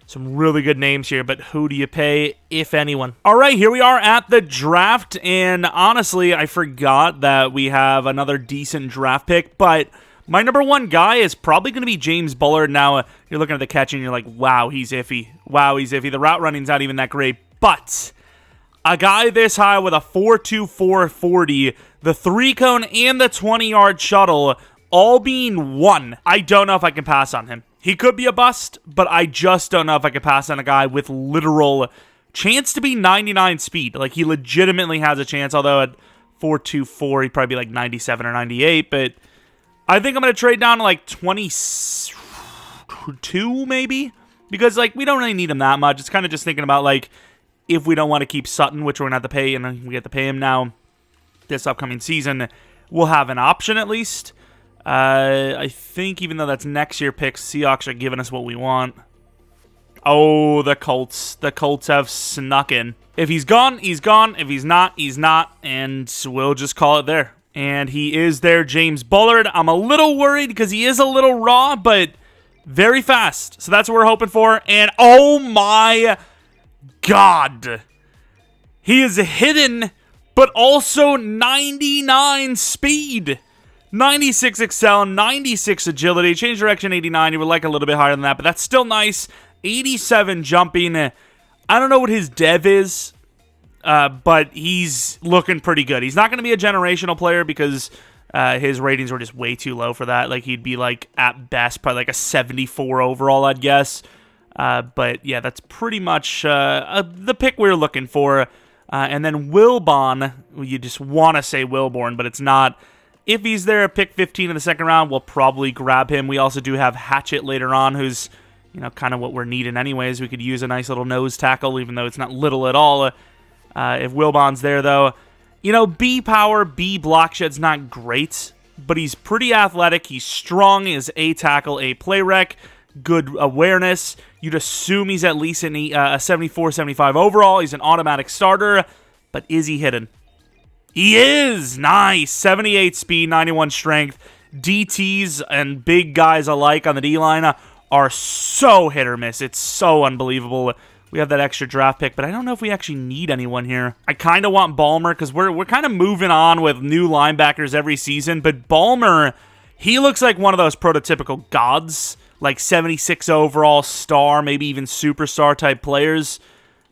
Some really good names here, but who do you pay, if anyone? All right, here we are at the draft, and honestly, I forgot that we have another decent draft pick, but my number one guy is probably going to be James Bullard. Now, you're looking at the catch, and you're like, wow, he's iffy. Wow, he's iffy. The route running's not even that great, but a guy this high with a 4.24 40, the 3-cone, and the 20-yard shuttle all being one, I don't know if I can pass on him. He could be a bust, but I just don't know if I could pass on a guy with literal chance to be 99 speed. Like, he legitimately has a chance, although at 4.24, he'd probably be like 97 or 98, but I think I'm going to trade down to like 22 maybe, because like we don't really need him that much. It's kind of just thinking about like if we don't want to keep Sutton, which we're going to have to pay, and we have to pay him now this upcoming season, we'll have an option at least. I think even though that's next year picks, Seahawks are giving us what we want. Oh, the Colts. The Colts have snuck in. If he's gone, he's gone. If he's not, he's not. And we'll just call it there. And he is there, James Bullard. I'm a little worried because he is a little raw, but very fast. So that's what we're hoping for. And oh my God. He is hidden, but also 99 speed. 96 excel, 96 agility, change direction 89. You would like a little bit higher than that, but that's still nice. 87 jumping. I don't know what his dev is, but he's looking pretty good. He's not going to be a generational player because his ratings were just way too low for that. Like, he'd be like at best probably like a 74 overall, I'd guess. But yeah, that's pretty much the pick we were looking for. And then Wilbon, you just want to say Wilborn, but it's not. If he's there at pick 15 in the second round, we'll probably grab him. We also do have Hatchet later on, who's, kind of what we're needing anyways. We could use a nice little nose tackle, even though it's not little at all. If Wilbon's there, though, B power, B block shed's not great, but he's pretty athletic. He's strong. He's A tackle, A play rec, good awareness. You'd assume he's at least a 74, 75 overall. He's an automatic starter, but is he hidden? He is! Nice! 78 speed, 91 strength. DTs and big guys alike on the D-line are so hit or miss. It's so unbelievable. We have that extra draft pick, but I don't know if we actually need anyone here. I kind of want Ballmer because we're kind of moving on with new linebackers every season, but Ballmer, he looks like one of those prototypical gods, like 76 overall star, maybe even superstar type players.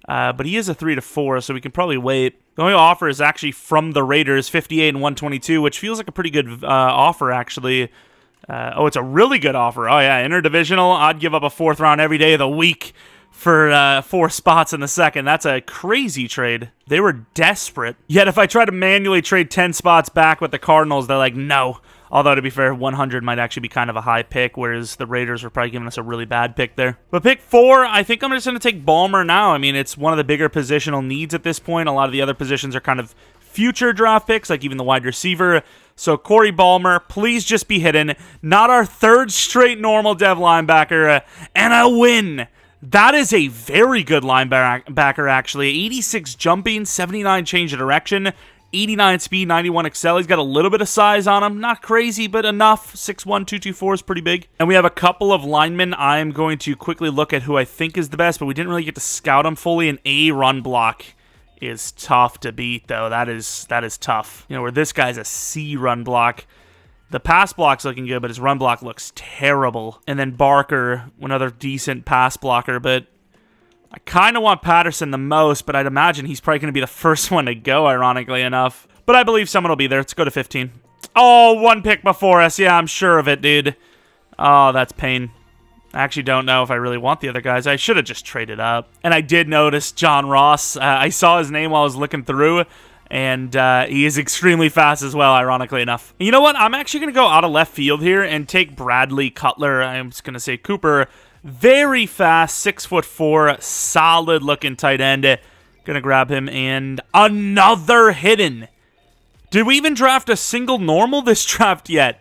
But he is a 3 to 4, so we can probably wait. The only offer is actually from the Raiders, 58 and 122, which feels like a pretty good offer, actually. It's a really good offer. Oh, yeah, interdivisional. I'd give up a 4th round every day of the week for 4 spots in the second. That's a crazy trade. They were desperate. Yet if I try to manually trade 10 spots back with the Cardinals, they're like, no. Although, to be fair, 100 might actually be kind of a high pick, whereas the Raiders were probably giving us a really bad pick there. But pick 4, I think I'm just going to take Ballmer now. I mean, it's one of the bigger positional needs at this point. A lot of the other positions are kind of future draft picks, like even the wide receiver. So Corey Ballmer, please just be hidden. Not our 3rd straight normal dev linebacker, and a win. That is a very good linebacker, actually. 86 jumping, 79 change of direction, 89 speed, 91 excel. He's got a little bit of size on him. Not crazy, but enough. 6'1", 224 is pretty big. And we have a couple of linemen. I'm going to quickly look at who I think is the best, but we didn't really get to scout him fully. An A run block is tough to beat, though. That is tough. Where this guy's a C run block. The pass block's looking good, but his run block looks terrible. And then Barker, another decent pass blocker, but I kind of want Patterson the most, but I'd imagine he's probably going to be the first one to go, ironically enough. But I believe someone will be there. Let's go to 15. Oh, 1 pick before us. Yeah, I'm sure of it, dude. Oh, that's pain. I actually don't know if I really want the other guys. I should have just traded up. And I did notice John Ross. I saw his name while I was looking through, and he is extremely fast as well, ironically enough. And you know what? I'm actually going to go out of left field here and take Bradley Cutler. I'm just going to say Cooper. Very fast, 6'4", solid-looking tight end. Gonna grab him, and another hidden. Did we even draft a single normal this draft yet?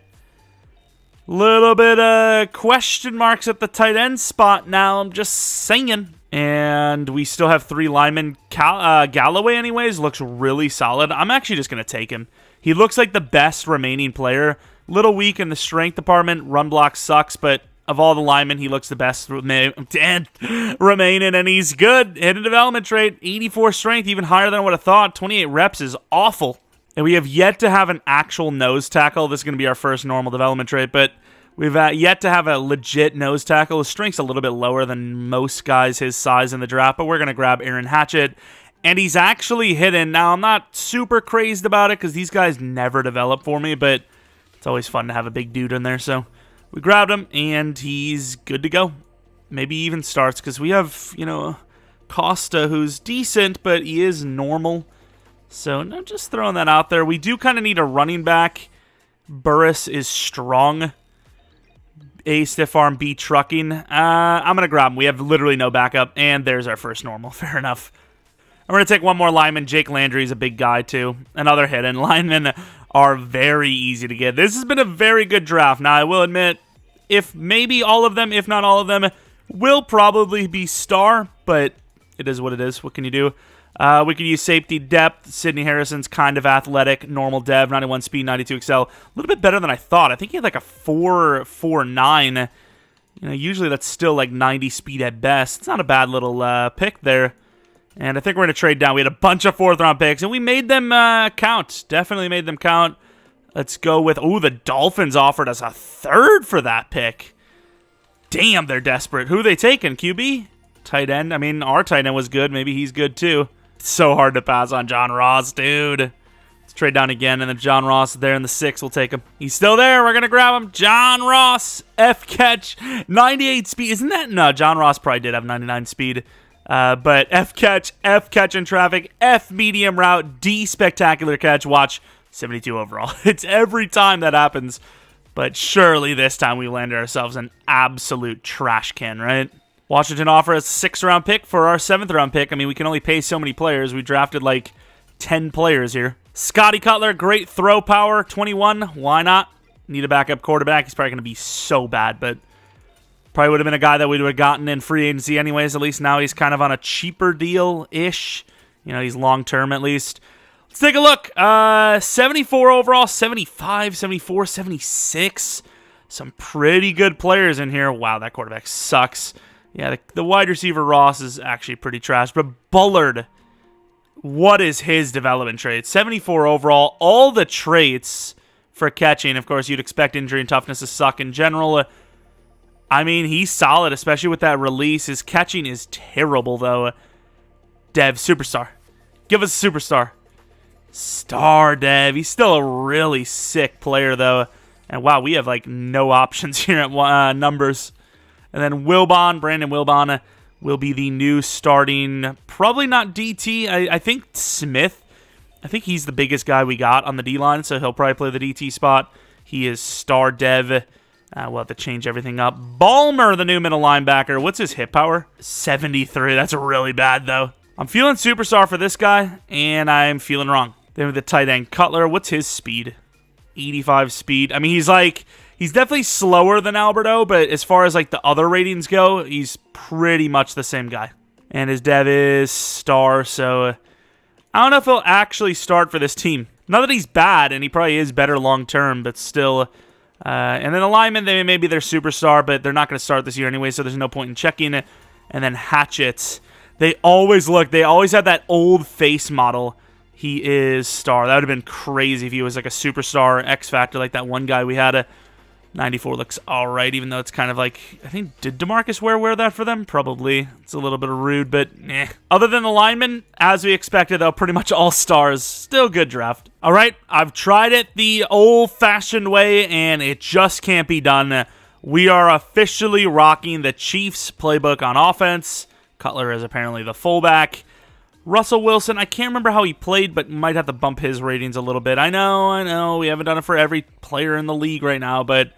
Little bit of question marks at the tight end spot now, I'm just saying. And we still have 3 linemen. Galloway, anyways, looks really solid. I'm actually just gonna take him. He looks like the best remaining player. Little weak in the strength department. Run block sucks, but of all the linemen, he looks the best remaining, and he's good. Hidden development trait, 84 strength, even higher than I would have thought. 28 reps is awful. And we have yet to have an actual nose tackle. This is going to be our first normal development trait, but we've yet to have a legit nose tackle. His strength's a little bit lower than most guys his size in the draft, but we're going to grab Aaron Hatchet. And he's actually hidden. Now, I'm not super crazed about it because these guys never develop for me, but it's always fun to have a big dude in there, so we grabbed him, and he's good to go. Maybe even starts, because we have, Costa, who's decent, but he is normal. So, no, just throwing that out there. We do kind of need a running back. Burris is strong. A, stiff arm, B, trucking. I'm going to grab him. We have literally no backup, and there's our first normal. Fair enough. I'm going to take one more lineman. Jake Landry's a big guy, too. Another hidden. Linemen are very easy to get. This has been a very good draft. Now, I will admit, if maybe all of them, if not all of them, will probably be star, but it is what it is. What can you do? We could use safety depth. Sidney Harrison's kind of athletic, normal dev, 91 speed, 92 excel. A little bit better than I thought. I think he had like a 4.49. Usually that's still like 90 speed at best. It's not a bad little pick there. And I think we're going to trade down. We had a bunch of 4th-round picks, and we made them count. Definitely made them count. Let's go with... Oh, the Dolphins offered us a 3rd for that pick. Damn, they're desperate. Who are they taking? QB? Tight end? I mean, our tight end was good. Maybe he's good, too. It's so hard to pass on John Ross, dude. Let's Trade down again, and then John Ross there in the 6. We'll take him. He's still there. We're going to grab him. John Ross, F catch, 98 speed. Isn't that? No, John Ross probably did have 99 speed. But F catch in traffic, F medium route, D spectacular catch. Watch, 72 overall. It's every time that happens. But surely this time we landed ourselves an absolute trash can, right? Washington offer us a 6th round pick for our 7th round pick. I mean, we can only pay so many players. We drafted like 10 players here. Scotty Cutler, great throw power, 21. Why not? Need a backup quarterback. He's probably going to be so bad, but probably would have been a guy that we would have gotten in free agency anyways. At least now he's kind of on a cheaper deal-ish. You know, he's long-term at least. Let's take a look. 74 overall, 75, 74, 76. Some pretty good players in here. Wow, that quarterback sucks. Yeah, the wide receiver Ross is actually pretty trash, but Bullard, what is his development trait? 74 overall, all the traits for catching. Of course, you'd expect injury and toughness to suck in general. I mean, he's solid, especially with that release. His catching is terrible, though. Dev, superstar. Give us a superstar. Star Dev. He's still a really sick player, though. And wow, we have like no options here at numbers. And then Wilbon, Brandon Wilbon, will be the new starting, probably not DT. I think Smith. I think he's the biggest guy we got on the D-line, so he'll probably play the DT spot. He is star dev. We'll have to change everything up. Ballmer, the new middle linebacker. What's his hit power? 73. That's really bad, though. I'm feeling superstar for this guy, and I'm feeling wrong. Then with the tight end Cutler, what's his speed? 85 speed. I mean, he's definitely slower than Alberto, but as far as like the other ratings go, he's pretty much the same guy. And his dev is star, so I don't know if he'll actually start for this team. Not that he's bad, and he probably is better long term, but still. And then the linemen, maybe they're superstar, but they're not going to start this year anyway, so there's no point in checking it. And then Hatchett, they always have that old face model. He is star. That would have been crazy if he was like a superstar X Factor like that one guy we had. 94 looks alright, even though it's kind of like, I think, did DeMarcus Ware wear that for them? Probably. It's a little bit rude, but eh. Other than the linemen, as we expected, though, pretty much all stars. Still good draft. Alright, I've tried it the old-fashioned way, and it just can't be done. We are officially rocking the Chiefs playbook on offense. Cutler is apparently the fullback. Russell Wilson, I can't remember how he played, but might have to bump his ratings a little bit. I know, we haven't done it for every player in the league right now, but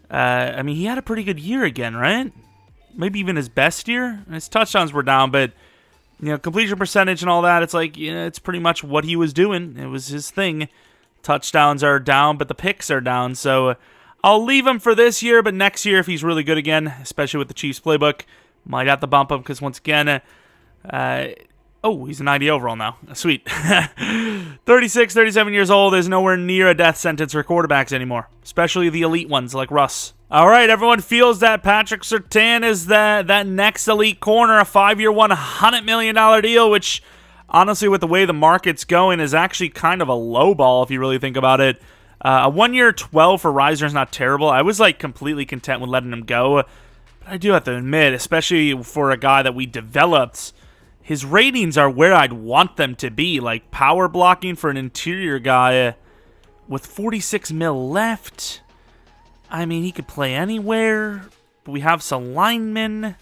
I mean, he had a pretty good year again, right? Maybe even his best year. His touchdowns were down, but you know, completion percentage and all that, it's like, yeah, it's pretty much what he was doing. It was his thing. Touchdowns are down, but the picks are down, so I'll leave him for this year, but next year, if he's really good again, especially with the Chiefs playbook, might have to bump him, because once again, oh, he's a 90 overall now. Sweet. 36, 37 years old is nowhere near a death sentence for quarterbacks anymore, especially the elite ones like Russ. All right, everyone feels that Patrick Surtain is that next elite corner, a 5-year, $100 million deal, which honestly, with the way the market's going, is actually kind of a low ball if you really think about it. A 1-year 12 for Reisner is not terrible. I was like completely content with letting him go, but I do have to admit, especially for a guy that we developed, his ratings are where I'd want them to be, like power blocking for an interior guy with 46 mil left. I mean, he could play anywhere, but we have some linemen.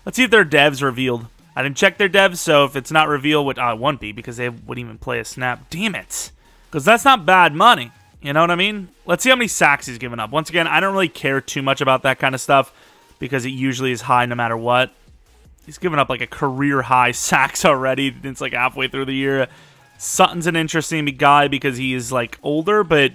Let's see if their devs revealed. I didn't check their devs, so if it's not revealed, which it won't be because they wouldn't even play a snap. Damn it. Because that's not bad money. You know what I mean? Let's see how many sacks he's given up. Once again, I don't really care too much about that kind of stuff because it usually is high no matter what. He's given up like a career-high sacks already. It's like halfway through the year. Sutton's an interesting guy because he is like older, but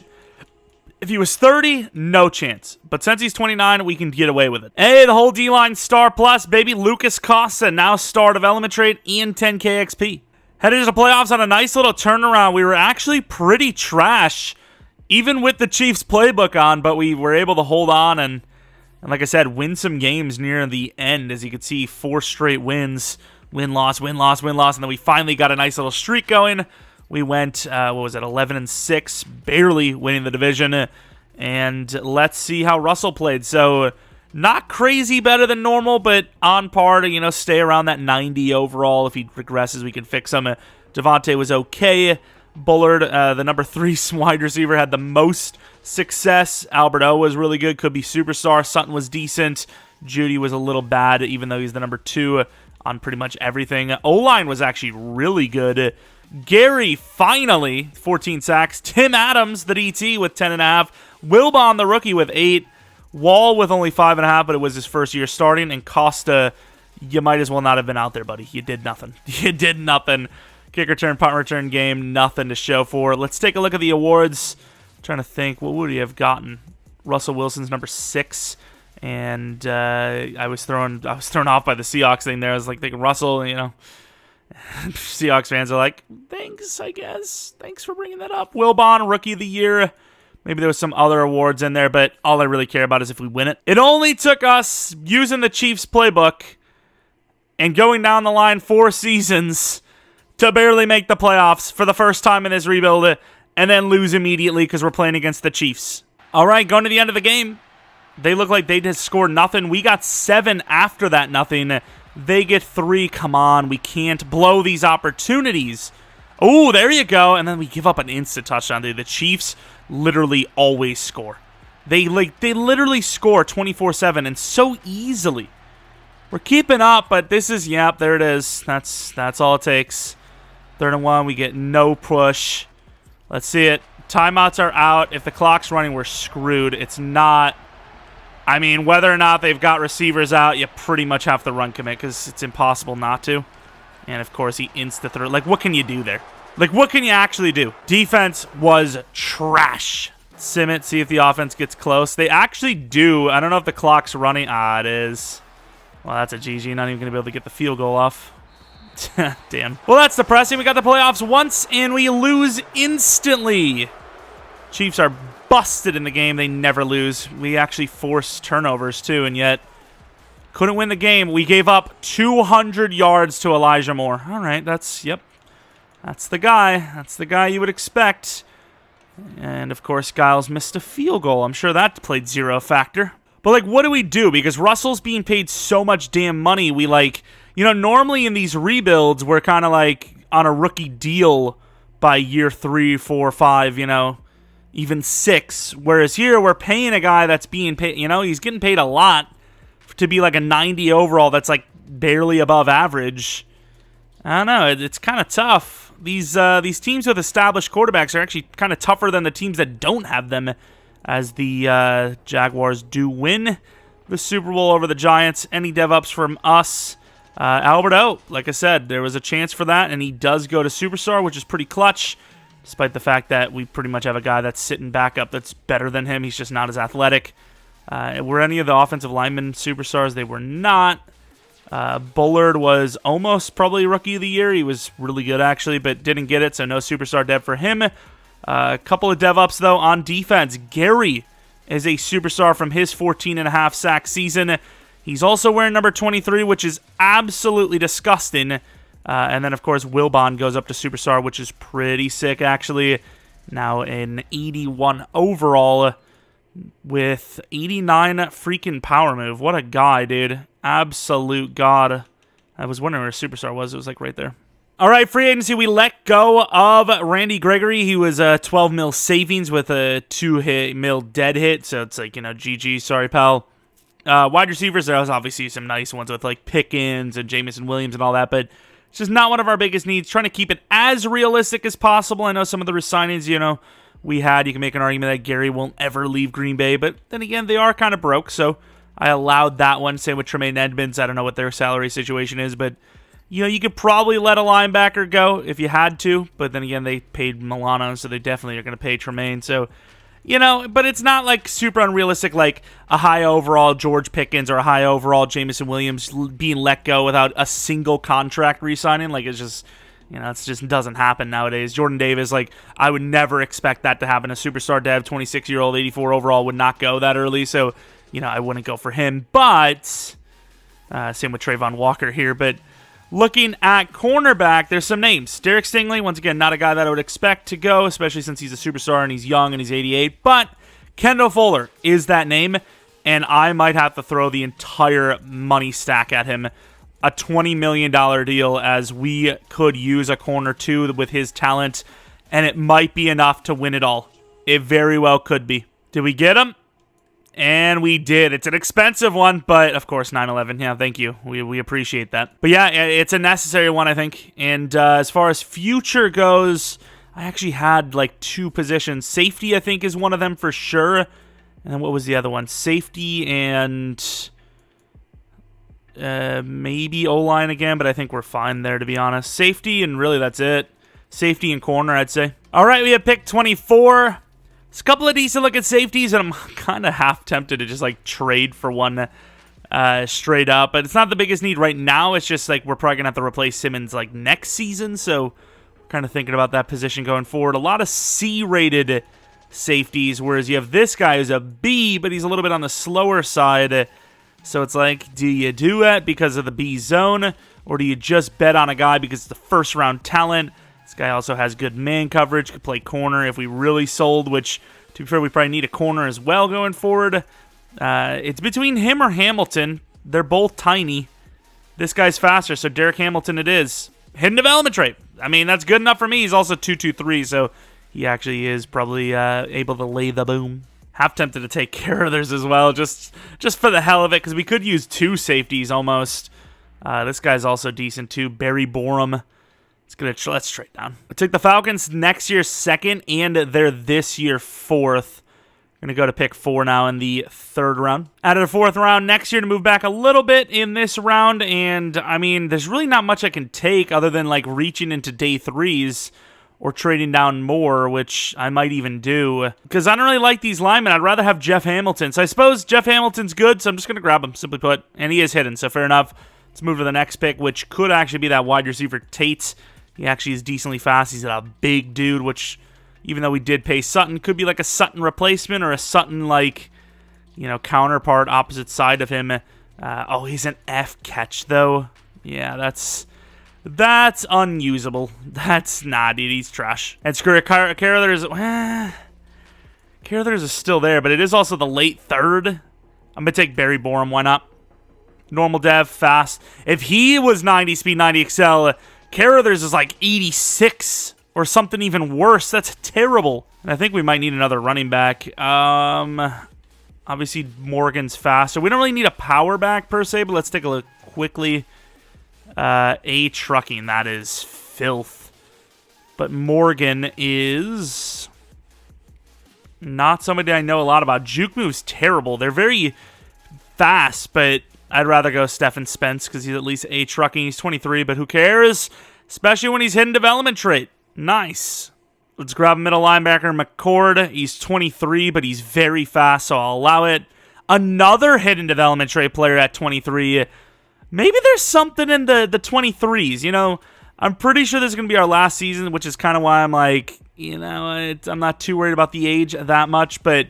if he was 30, no chance. But since he's 29, we can get away with it. Hey, the whole D-line star plus, baby. Lucas Costa, now star development trait, Ian 10K XP. Headed to the playoffs on a nice little turnaround. We were actually pretty trash, even with the Chiefs playbook on, but we were able to hold on and like I said, win some games near the end. As you can see, 4 straight wins. Win-loss, win-loss, win-loss. And then we finally got a nice little streak going. We went, 11-6, barely winning the division. And let's see how Russell played. So, not crazy better than normal, but on par to, stay around that 90 overall. If he regresses, we can fix him. Javonte was okay. Bullard, the number 3 wide receiver, had the most success. Albert O was really good, could be superstar. Sutton was decent. Judy was a little bad, even though he's the number 2 on pretty much everything. O-line was actually really good. Gary, finally, 14 sacks. Tim Adams, the DT, with 10.5. Wilbon, the rookie, with 8. Wall with only 5.5, but it was his first year starting. And Costa, you might as well not have been out there, buddy. You did nothing. You did nothing. Kick return, punt return game, nothing to show for. Let's take a look at the awards. I'm trying to think, what would he have gotten? Russell Wilson's number 6, and I was thrown off by the Seahawks thing there. I was like thinking Russell, you know, Seahawks fans are like, thanks, I guess. Thanks for bringing that up. Wilbon, Rookie of the Year. Maybe there was some other awards in there, but all I really care about is if we win it. It only took us using the Chiefs playbook and going down the line 4 seasons to barely make the playoffs for the first time in this rebuild, and then lose immediately because we're playing against the Chiefs. All right, going to the end of the game. They look like they just scored nothing. We got 7 after that nothing. They get 3. Come on, we can't blow these opportunities. Oh, there you go. And then we give up an instant touchdown. The Chiefs literally always score. They literally score 24/7 and so easily. We're keeping up, but this is, yep, there it is. That's all it takes. 3rd and 1, we get no push. Let's see it. Timeouts are out. If the clock's running, we're screwed. It's not. I mean, whether or not they've got receivers out, you pretty much have to run commit because it's impossible not to. And, of course, he insta-throw. Like, what can you do there? Like, what can you actually do? Defense was trash. Sim it, see if the offense gets close. They actually do. I don't know if the clock's running. Ah, it is. Well, that's a GG. Not even going to be able to get the field goal off. Damn. Well, that's depressing. We got the playoffs once, and we lose instantly. Chiefs are busted in the game. They never lose. We actually forced turnovers, too, and yet couldn't win the game. We gave up 200 yards to Elijah Moore. All right, that's the guy. That's the guy you would expect. And, of course, Giles missed a field goal. I'm sure that played 0 factor. But, like, what do we do? Because Russell's being paid so much damn money, we, like, you know, normally in these rebuilds, we're kind of, like, on a rookie deal by year 3, 4, 5, you know, even 6. Whereas here, we're paying a guy that's being paid, you know, he's getting paid a lot to be, like, a 90 overall that's, like, barely above average. I don't know, it's kind of tough. These teams with established quarterbacks are actually kind of tougher than the teams that don't have them, as the Jaguars do win the Super Bowl over the Giants. Any dev-ups from us? Albert O, like I said, there was a chance for that, and he does go to Superstar, which is pretty clutch, despite the fact that we pretty much have a guy that's sitting back up that's better than him. He's just not as athletic. Were any of the offensive linemen Superstars? They were not. Bullard was almost probably Rookie of the Year. He was really good, actually, but didn't get it, so no Superstar dev for him. A couple of dev-ups, though, on defense. Gary is a Superstar from his 14.5 sack season. He's also wearing number 23, which is absolutely disgusting. And then, of course, Wilbon goes up to Superstar, which is pretty sick, actually. Now an 81 overall with 89 freaking power move. What a guy, dude. Absolute god. I was wondering where Superstar was. It was, like, right there. All right, free agency, we let go of Randy Gregory. He was a 12 mil savings with a 2 mil dead hit, so it's like, you know, GG, sorry, pal. Wide receivers, there was obviously some nice ones with, like, Pickens and Jameson Williams and all that, but it's just not one of our biggest needs. Trying to keep it as realistic as possible. I know some of the signings, you know, we had. You can make an argument that Gary won't ever leave Green Bay, but then again, they are kind of broke, so I allowed that one. Same with Tremaine Edmonds. I don't know what their salary situation is, but you know, you could probably let a linebacker go if you had to, but then again, they paid Milano, so they definitely are going to pay Tremaine. So, you know, but it's not like super unrealistic, like a high overall George Pickens or a high overall Jameson Williams being let go without a single contract re-signing. Like, it's just, you know, it just doesn't happen nowadays. Jordan Davis, like, I would never expect that to happen. A superstar dev, 26-year-old, 84 overall, would not go that early, so, you know, I wouldn't go for him. But, same with Trayvon Walker here, but looking at cornerback, there's some names. Derek Stingley, once again, not a guy that I would expect to go, especially since he's a superstar and he's young and he's 88. But Kendall Fuller is that name, and I might have to throw the entire money stack at him. A $20 million deal, as we could use a corner too with his talent and it might be enough to win it all. It very well could be. Did we get him? And we did. It's an expensive one, but of course, 9/11. Yeah, thank you. We appreciate that. But yeah, it's a necessary one, I think. And as far as future goes, I actually had like 2 positions. Safety, I think, is one of them for sure. And then what was the other one? Safety and maybe O-line again, but I think we're fine there, to be honest. Safety, and really that's it. Safety and corner, I'd say. All right, we have pick 24. It's a couple of decent-looking safeties, and I'm kind of half tempted to just, like, trade for one straight up. But it's not the biggest need right now. It's just, like, we're probably going to have to replace Simmons, like, next season. So we're kind of thinking about that position going forward. A lot of C-rated safeties, whereas you have this guy who's a B, but he's a little bit on the slower side. So it's like, do you do it because of the B zone, or do you just bet on a guy because it's the first-round talent? This guy also has good man coverage, could play corner if we really sold, which, to be fair, we probably need a corner as well going forward. It's between him or Hamilton. They're both tiny. This guy's faster, so Derek Hamilton it is. Hidden development trait. I mean, that's good enough for me. He's also 223, so he actually is probably able to lay the boom. Half tempted to take care of theirs as well, just for the hell of it, because we could use 2 safeties almost. This guy's also decent too. Barry Borum. Let's trade down. I took the Falcons next year 2nd, and they're this year 4th. Going to go to pick 4 now in the 3rd round. Added a 4th round next year to move back a little bit in this round, and I mean, there's really not much I can take other than like reaching into day 3s or trading down more, which I might even do, because I don't really like these linemen. I'd rather have Jeff Hamilton. So I suppose Jeff Hamilton's good, so I'm just going to grab him, simply put, and he is hidden, so fair enough. Let's move to the next pick, which could actually be that wide receiver Tate. He actually is decently fast. He's a big dude, which, even though we did pay Sutton, could be like a Sutton replacement or a Sutton, like, you know, counterpart, opposite side of him. Oh, he's an F catch, though. Yeah, that's unusable. That's not, dude. He's trash. And screw it. Carruthers is still there, but it is also the late 3rd. I'm going to take Barry Borum. Why not? Normal dev, fast. If he was 90 speed, 90 excel, Carruthers is like 86 or something even worse. That's terrible. And I think we might need another running back. Obviously, Morgan's faster. We don't really need a power back per se, but let's take a look quickly. A trucking, that is filth. But Morgan is not somebody I know a lot about. Juke move's terrible. They're very fast, but I'd rather go Stephen Spence because he's at least A trucking. He's 23, but who cares? Especially when he's hidden development trait. Nice. Let's grab middle linebacker McCord. He's 23, but he's very fast, so I'll allow it. Another hidden development trait player at 23. Maybe there's something in the 23s. You know, I'm pretty sure this is going to be our last season, which is kind of why I'm like, you know, I'm not too worried about the age that much, but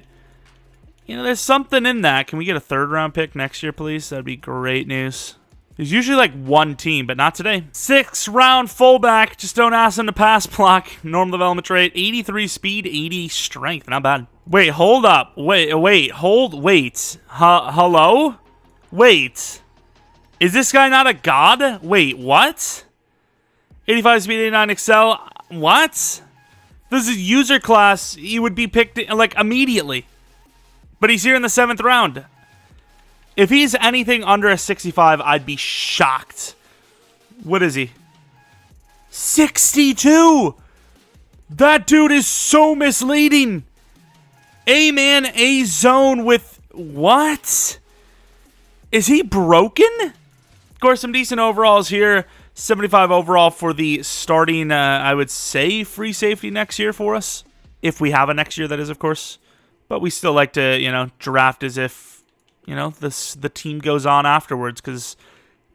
you know, there's something in that. Can we get a 3rd round pick next year, please? That'd be great news. There's usually like one team, but not today. 6th round fullback. Just don't ask him to pass block. Normal development trait. 83 speed, 80 strength. Not bad. Wait, hold up. Wait. Hello? Wait. Is this guy not a god? Wait, what? 85 speed, 89 excel. What? This is user class. He would be picked like immediately. But he's here in the 7th round. If he's anything under a 65, I'd be shocked. What is he? 62! That dude is so misleading. A-man, A-zone with... What? Is he broken? Of course, some decent overalls here. 75 overall for the starting, I would say, free safety next year for us. If we have a next year, that is, of course. But we still like to, you know, draft as if, you know, the team goes on afterwards. Because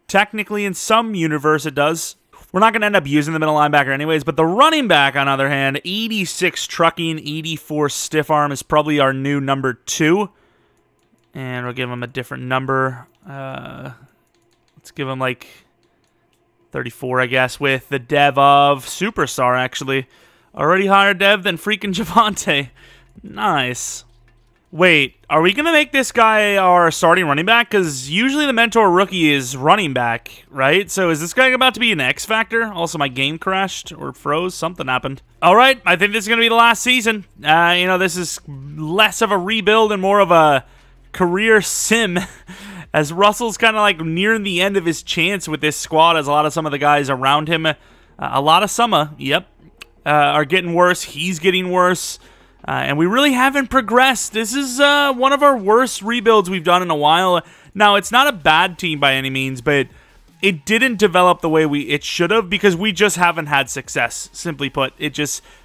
technically in some universe it does. We're not going to end up using the middle linebacker anyways. But the running back, on the other hand, 86 trucking, 84 stiff arm is probably our new number 2. And we'll give him a different number. Let's give him like 34, I guess, with the dev of Superstar, actually. Already higher dev than freaking Javonte. Nice. Wait, are we going to make this guy our starting running back? Because usually the mentor rookie is running back, right? So is this guy about to be an X factor? Also, my game crashed or froze. Something happened. All right, I think this is going to be the last season. This is less of a rebuild and more of a career sim as Russell's kind of like nearing the end of his chance with this squad as some of the guys around him, a lot of summer, are getting worse. He's getting worse. And we really haven't progressed. This is one of our worst rebuilds we've done in a while. Now, it's not a bad team by any means, but it didn't develop the way it should have because we just haven't had success. Simply put,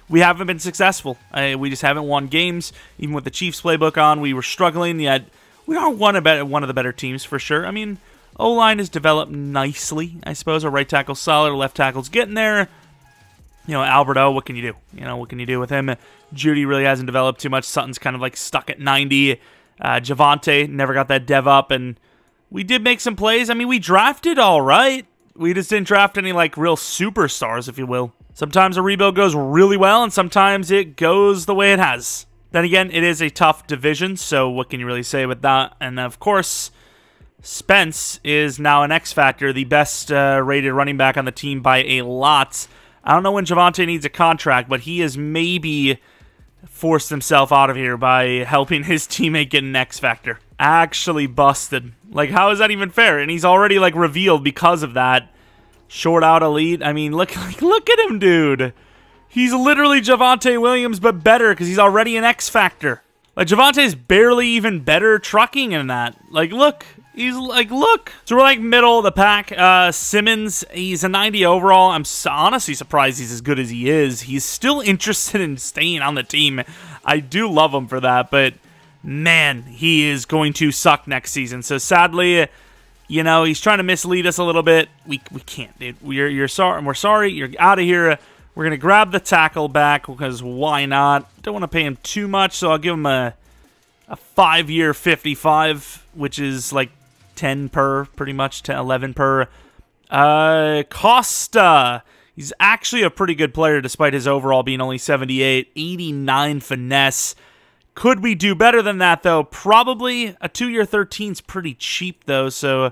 we haven't been successful. We just haven't won games. Even with the Chiefs playbook on, we were struggling, yet we are one of the better teams for sure. I mean, O-line has developed nicely, I suppose. Our right tackle's solid, our left tackle's getting there. Alberto, what can you do? What can you do with him? Judy really hasn't developed too much. Sutton's kind of like stuck at 90. Javonte never got that dev up, and we did make some plays. I mean, we drafted all right. We just didn't draft any like real superstars, if you will. Sometimes a rebuild goes really well, and sometimes it goes the way it has. Then again, it is a tough division, so what can you really say with that? And of course, Spence is now an X Factor, the best rated running back on the team by a lot. I don't know when Javonte needs a contract, but he has maybe forced himself out of here by helping his teammate get an X Factor. Actually busted. Like, how is that even fair? And he's already, like, revealed because of that. Short out elite. I mean, look at him, dude. He's literally Javonte Williams, but better because he's already an X Factor. Like, Javonte's barely even better trucking in that. Like, look. He's like, look. So we're like middle of the pack. Simmons, he's a 90 overall. I'm honestly surprised he's as good as he is. He's still interested in staying on the team. I do love him for that, but man, he is going to suck next season. So sadly, he's trying to mislead us a little bit. We can't, dude. You're sorry. We're sorry. You're out of here. We're going to grab the tackle back because why not? Don't want to pay him too much, so I'll give him a 5-year 55, which is like 10 per, pretty much, 10, 11 per. Costa. He's actually a pretty good player despite his overall being only 78. 89 finesse. Could we do better than that, though? Probably. A 2-year 13 is pretty cheap, though, so...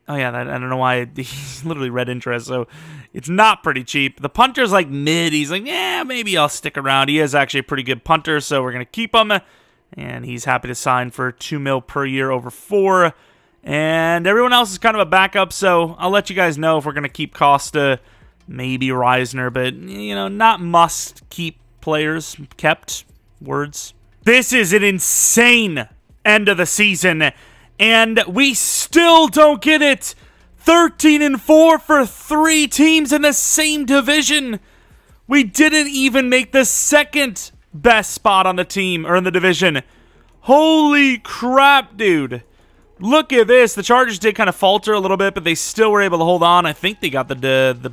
Oh, yeah, I don't know why. He's literally red interest, so it's not pretty cheap. The punter's like mid. He's like, yeah, maybe I'll stick around. He is actually a pretty good punter, so we're going to keep him. And he's happy to sign for $2 million per year over 4. And everyone else is kind of a backup, so I'll let you guys know if we're going to keep Costa, maybe Reisner, but, not must-keep players. Kept words. This is an insane end of the season, and we still don't get it. 13-4 for 3 teams in the same division. We didn't even make the second best spot on the team or in the division. Holy crap, dude. Look at this. The Chargers did kind of falter a little bit, but they still were able to hold on. I think they got the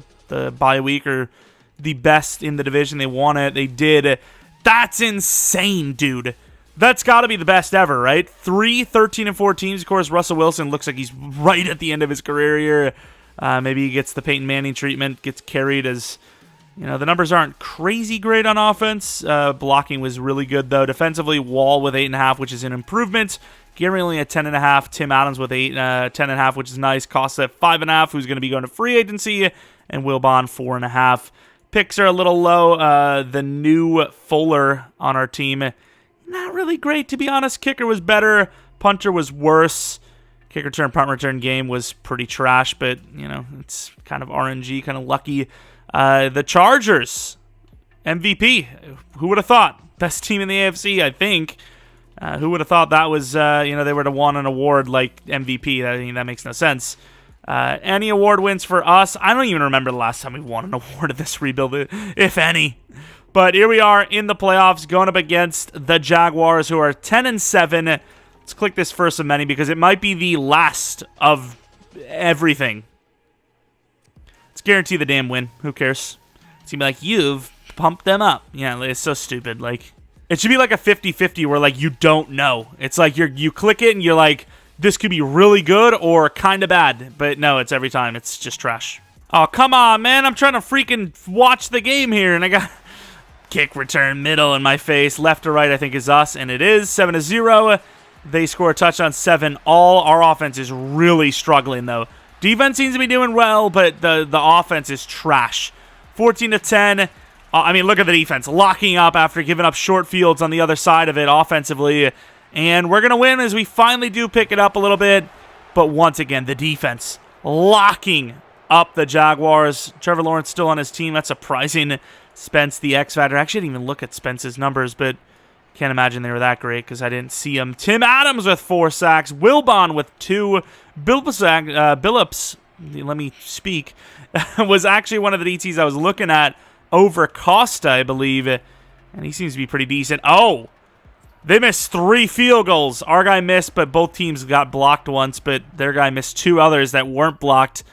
bye week or the best in the division. They won it. They did. That's insane, dude. That's got to be the best ever, right? 3 13-4 teams. Of course, Russell Wilson looks like he's right at the end of his career here. Maybe he gets the Peyton Manning treatment, gets carried as... the numbers aren't crazy great on offense. Blocking was really good, though. Defensively, Wall with 8.5, which is an improvement. Gary only at 10.5. Tim Adams with 10.5, which is nice. Costa at 5.5, who's going to be going to free agency. And Wilbon, 4.5. Picks are a little low. The new Fuller on our team, not really great, to be honest. Kicker was better. Punter was worse. Kick return, punt return game was pretty trash, but, it's kind of RNG, kind of lucky. The Chargers, MVP. Who would have thought? Best team in the AFC, I think. Who would have thought that was, they would have won an award like MVP? That makes no sense. Any award wins for us. I don't even remember the last time we won an award of this rebuild, if any. But here we are in the playoffs going up against the Jaguars, who are 10-7. Let's click this first of many because it might be the last of everything. Let's guarantee the damn win. Who cares? It's going to be like, you've pumped them up. Yeah, it's so stupid. Like, it should be like a 50-50 where, like, you don't know. It's like you click it and you're like, this could be really good or kind of bad. But no, it's every time. It's just trash. Oh, come on, man. I'm trying to freaking watch the game here, and I got Kick return, middle in my face. Left to right, I think, is us, and it is. 7-0. They score a touchdown, 7 all. Our offense is really struggling, though. Defense seems to be doing well, but the offense is trash. 14-10. I mean, look at the defense. Locking up after giving up short fields on the other side of it offensively. And we're going to win as we finally do pick it up a little bit. But once again, the defense locking up the Jaguars. Trevor Lawrence still on his team. That's surprising. Spence, the X Factor. I actually didn't even look at Spence's numbers, but can't imagine they were that great because I didn't see them. Tim Adams with 4 sacks. Wilbon with 2. Billups, let me speak, was actually one of the DTs I was looking at over Costa, I believe. And he seems to be pretty decent. Oh, they missed 3 field goals. Our guy missed, but both teams got blocked once, but their guy missed 2 others that weren't blocked.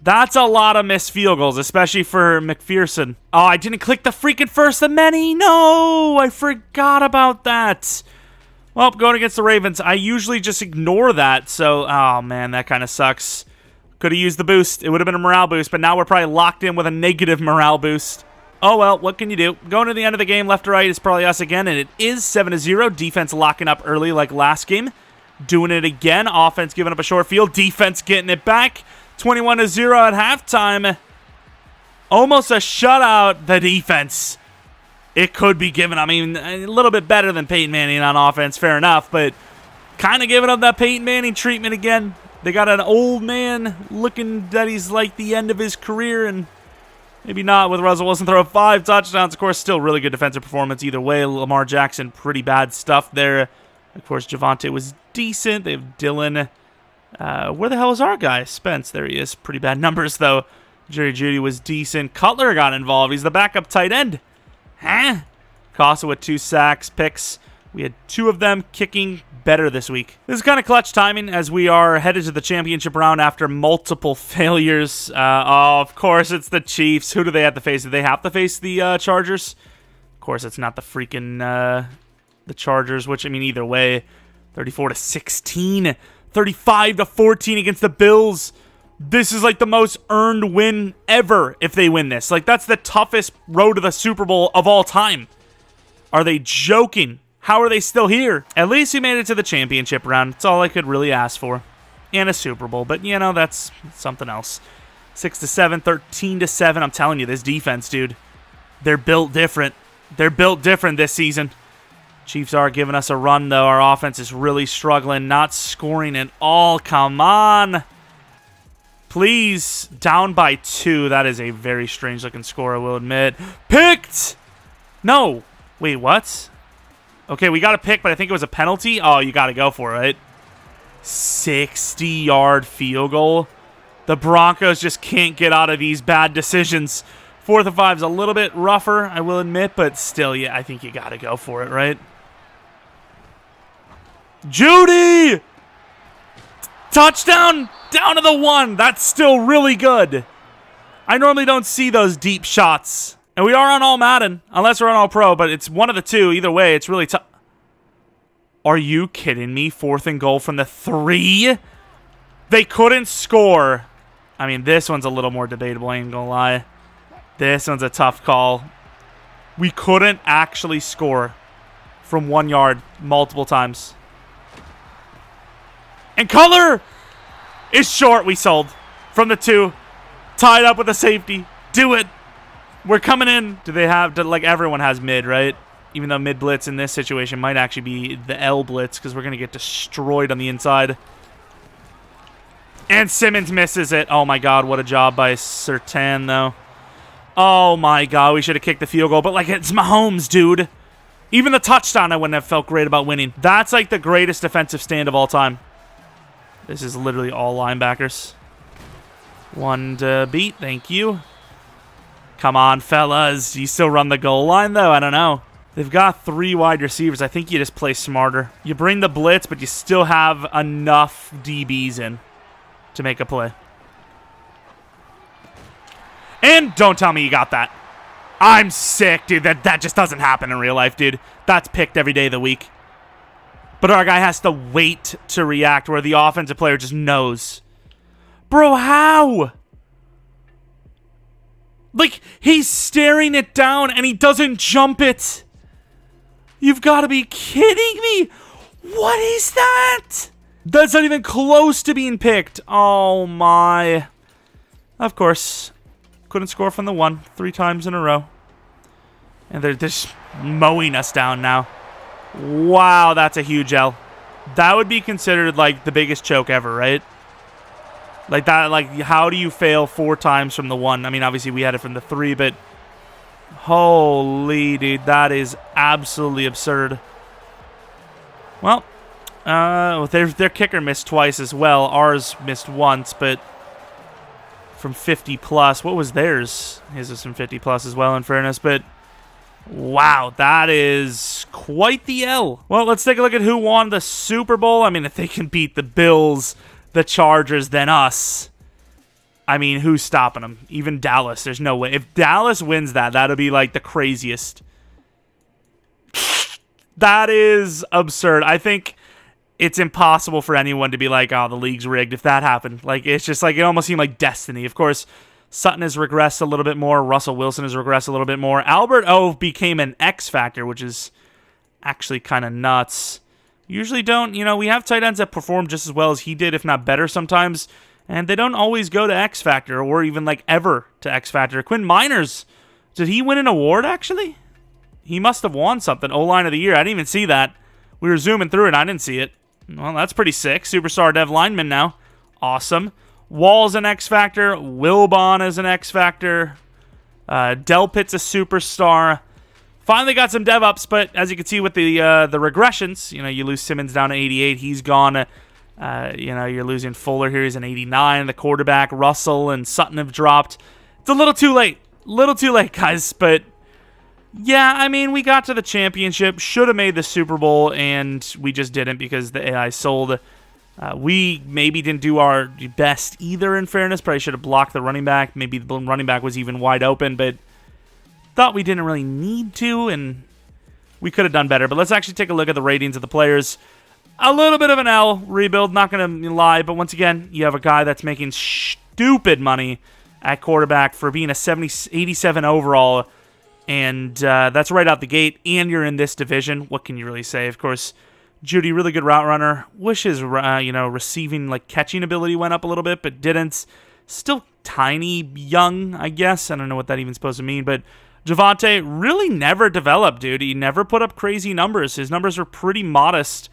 That's a lot of missed field goals, especially for McPherson. Oh, I didn't click the freaking first of many. No, I forgot about that. Well, going against the Ravens, I usually just ignore that. So, oh man, that kind of sucks. Could have used the boost. It would have been a morale boost, but now we're probably locked in with a negative morale boost. Oh well, what can you do? Going to the end of the game, left to right is probably us again, and it is 7-0. Defense locking up early like last game. Doing it again. Offense giving up a short field. Defense getting it back. 21-0 at halftime. Almost a shutout, the defense. It could be given, I mean, a little bit better than Peyton Manning on offense, fair enough, but kind of giving up that Peyton Manning treatment again. They got an old man looking that he's like the end of his career, and maybe not with Russell Wilson throwing 5 touchdowns. Of course, still really good defensive performance either way. Lamar Jackson, pretty bad stuff there. Of course, Javonte was decent. They have Dylan. Where the hell is our guy? Spence. There he is. Pretty bad numbers, though. Jerry Jeudy was decent. Cutler got involved. He's the backup tight end. Huh? Costa with 2 sacks, picks. We had 2 of them kicking better this week. This is kind of clutch timing as we are headed to the championship round after multiple failures. Oh, of course, it's the Chiefs. Who do they have to face? Do they have to face the Chargers? Of course, it's not the freaking the Chargers, which, I mean, either way, 34-16. 35-14 against the Bills. This is like the most earned win ever if they win this. Like, that's the toughest road to the Super Bowl of all time. Are they joking? How are they still here? At least we made it to the championship round. That's all I could really ask for. And a Super Bowl. But, you know, that's something else. 6-7, 13-7. I'm telling you, this defense, dude. They're built different. They're built different this season. Chiefs are giving us a run, though. Our offense is really struggling. Not scoring at all. Come on. Please. Down by 2. That is a very strange-looking score, I will admit. Picked! No. Wait, what? Okay, we got a pick, but I think it was a penalty. Oh, you got to go for it. 60-yard field goal. The Broncos just can't get out of these bad decisions. 4th and 5 is a little bit rougher, I will admit, but still, yeah, I think you got to go for it, right? Judy! Touchdown! Down to the 1. That's still really good. I normally don't see those deep shots. And we are on all Madden, unless we're on all pro, but it's one of the 2. Either way, it's really tough. Are you kidding me? 4th and goal from the 3? They couldn't score. I mean, this one's a little more debatable, I ain't gonna lie. This one's a tough call. We couldn't actually score from 1 yard multiple times. And Cutler is short. We sold from the 2. Tied up with a safety. Do it. We're coming in. Do they have, like everyone has mid, right? Even though mid blitz in this situation might actually be the L blitz because we're going to get destroyed on the inside. And Simmons misses it. Oh my God, what a job by Surtain, though. Oh my God, we should have kicked the field goal. But like, it's Mahomes, dude. Even the touchdown, I wouldn't have felt great about winning. That's like the greatest defensive stand of all time. This is literally all linebackers. 1 to beat, thank you. Come on, fellas. Do you still run the goal line, though? I don't know. They've got 3 wide receivers. I think you just play smarter. You bring the blitz, but you still have enough DBs in to make a play. And don't tell me you got that. I'm sick, dude. That just doesn't happen in real life, dude. That's picked every day of the week. But our guy has to wait to react where the offensive player just knows. Bro, how? Like, he's staring it down and he doesn't jump it. You've got to be kidding me. What is that? That's not even close to being picked. Oh, my. Of course. Couldn't score from the 1 3 times in a row. And they're just mowing us down now. Wow, that's a huge L. That would be considered, like, the biggest choke ever, right? Like, that, like, how do you fail 4 times from the 1? I mean, obviously, we had it from the 3, but... Holy, dude, that is absolutely absurd. Well, their kicker missed twice as well. Ours missed once, but... From 50+. What was theirs? His was from 50+ as well, in fairness, but... Wow, that is quite the L. Well, let's take a look at who won the Super Bowl. I mean, if they can beat the Bills, the Chargers, then us. I mean, who's stopping them? Even Dallas, there's no way. If Dallas wins that, that'll be like the craziest. That is absurd. I think it's impossible for anyone to be like, oh, the league's rigged if that happened. Like, it's just like, it almost seemed like destiny. Of course, Sutton has regressed a little bit more. Russell Wilson has regressed a little bit more. Albert O became an X factor, which is actually kind of nuts. Usually don't, we have tight ends that perform just as well as he did, if not better sometimes, and they don't always go to X factor or even like ever to X factor. Quinn Miners, did he win an award actually? He must have won something. O-line of the year. I didn't even see that. We were zooming through it and I didn't see it. Well, that's pretty sick. Superstar dev lineman now. Awesome. Wall's an X factor. Wilbon is an X factor. Delpit's a superstar. Finally got some dev ups, but as you can see with the regressions, you lose Simmons down to 88. He's gone. You're losing Fuller here. He's an 89. The quarterback, Russell and Sutton have dropped. It's a little too late. Guys. But yeah, I mean, we got to the championship. Should have made the Super Bowl, and we just didn't because the AI sold. We maybe didn't do our best either, in fairness. Probably should have blocked the running back. Maybe the running back was even wide open, but thought we didn't really need to, and we could have done better. But let's actually take a look at the ratings of the players. A little bit of an L rebuild, not going to lie, but once again, you have a guy that's making stupid money at quarterback for being a 87 overall, and that's right out the gate, and you're in this division. What can you really say? Of course, Judy, really good route runner. Wish his, receiving, catching ability went up a little bit, but didn't. Still tiny, young, I guess. I don't know what that even supposed to mean, but Javonte really never developed, dude. He never put up crazy numbers. His numbers were pretty modest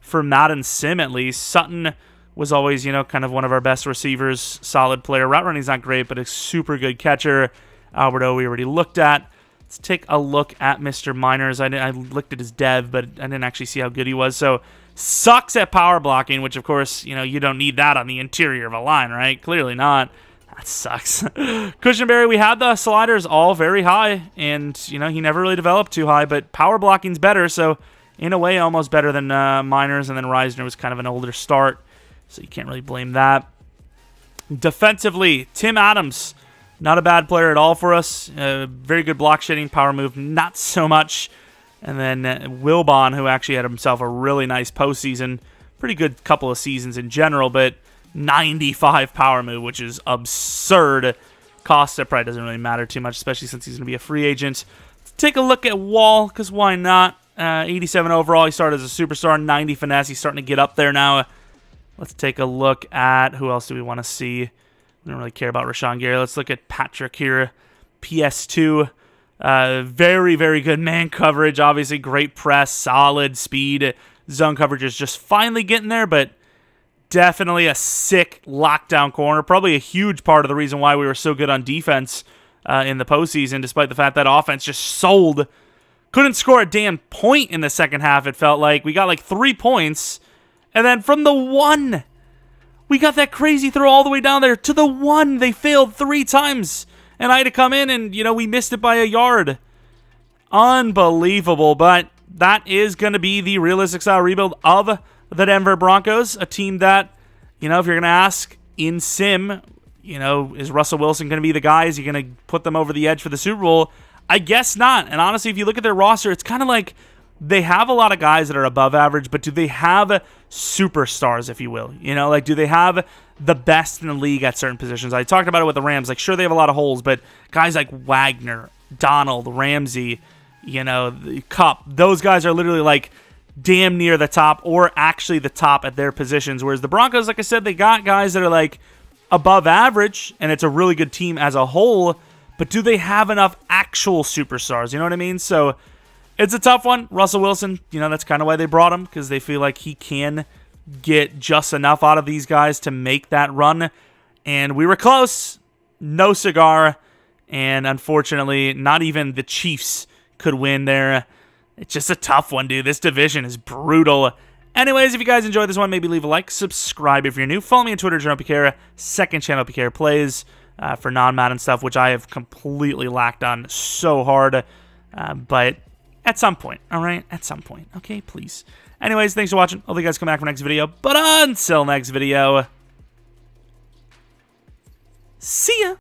for Madden Sim, at least. Sutton was always, kind of one of our best receivers. Solid player. Route running's not great, but a super good catcher. Alberto, we already looked at. Let's take a look at Mr. Miners. I looked at his dev, but I didn't actually see how good he was. So, sucks at power blocking, which, of course, you don't need that on the interior of a line, right? Clearly not. That sucks. Cushionberry, we had the sliders all very high, and, he never really developed too high, but power blocking's better, so in a way, almost better than Miners, and then Reisner was kind of an older start, so you can't really blame that. Defensively, Tim Adams. Not a bad player at all for us. Very good block shedding, power move, not so much. And then Wilbon, who actually had himself a really nice postseason. Pretty good couple of seasons in general, but 95 power move, which is absurd. Costa probably doesn't really matter too much, especially since he's going to be a free agent. Let's take a look at Wall, because why not? 87 overall, he started as a superstar, 90 finesse. He's starting to get up there now. Let's take a look at, who else do we want to see? I don't really care about Rashawn Gary. Let's look at Patrick here. PS2. Very, very good man coverage. Obviously, great press, solid speed. Zone coverage is just finally getting there, but definitely a sick lockdown corner. Probably a huge part of the reason why we were so good on defense in the postseason, despite the fact that offense just sold. Couldn't score a damn point in the second half, it felt like. We got 3 points, and then from the 1... We got that crazy throw all the way down there to the 1. They failed 3 times. And I had to come in and, we missed it by a yard. Unbelievable. But that is going to be the realistic style rebuild of the Denver Broncos. A team that, if you're going to ask in Sim, is Russell Wilson going to be the guy? Is he going to put them over the edge for the Super Bowl? I guess not. And honestly, if you look at their roster, it's kind of like they have a lot of guys that are above average, but do they have superstars, if you will? You know, like, do they have the best in the league at certain positions? I talked about it with the Rams. Like, sure, they have a lot of holes, but guys like Wagner, Donald, Ramsey, you know, Kupp, those guys are literally like damn near the top or actually the top at their positions. Whereas the Broncos, like I said, they got guys that are like above average, and it's a really good team as a whole, but do they have enough actual superstars? You know what I mean? So it's a tough one. Russell Wilson, you know, that's kind of why they brought him, because they feel like he can get just enough out of these guys to make that run. And we were close. No cigar. And unfortunately, not even the Chiefs could win there. It's just a tough one, dude. This division is brutal. Anyways, if you guys enjoyed this one, maybe leave a like, subscribe if you're new. Follow me on Twitter, Jeromepkr, second channel, Pkr Plays, for non-Madden stuff, which I have completely lacked on so hard. But at some point, all right? At some point, okay? Please. Anyways, thanks for watching. Hope you guys come back for next video. But until next video, see ya!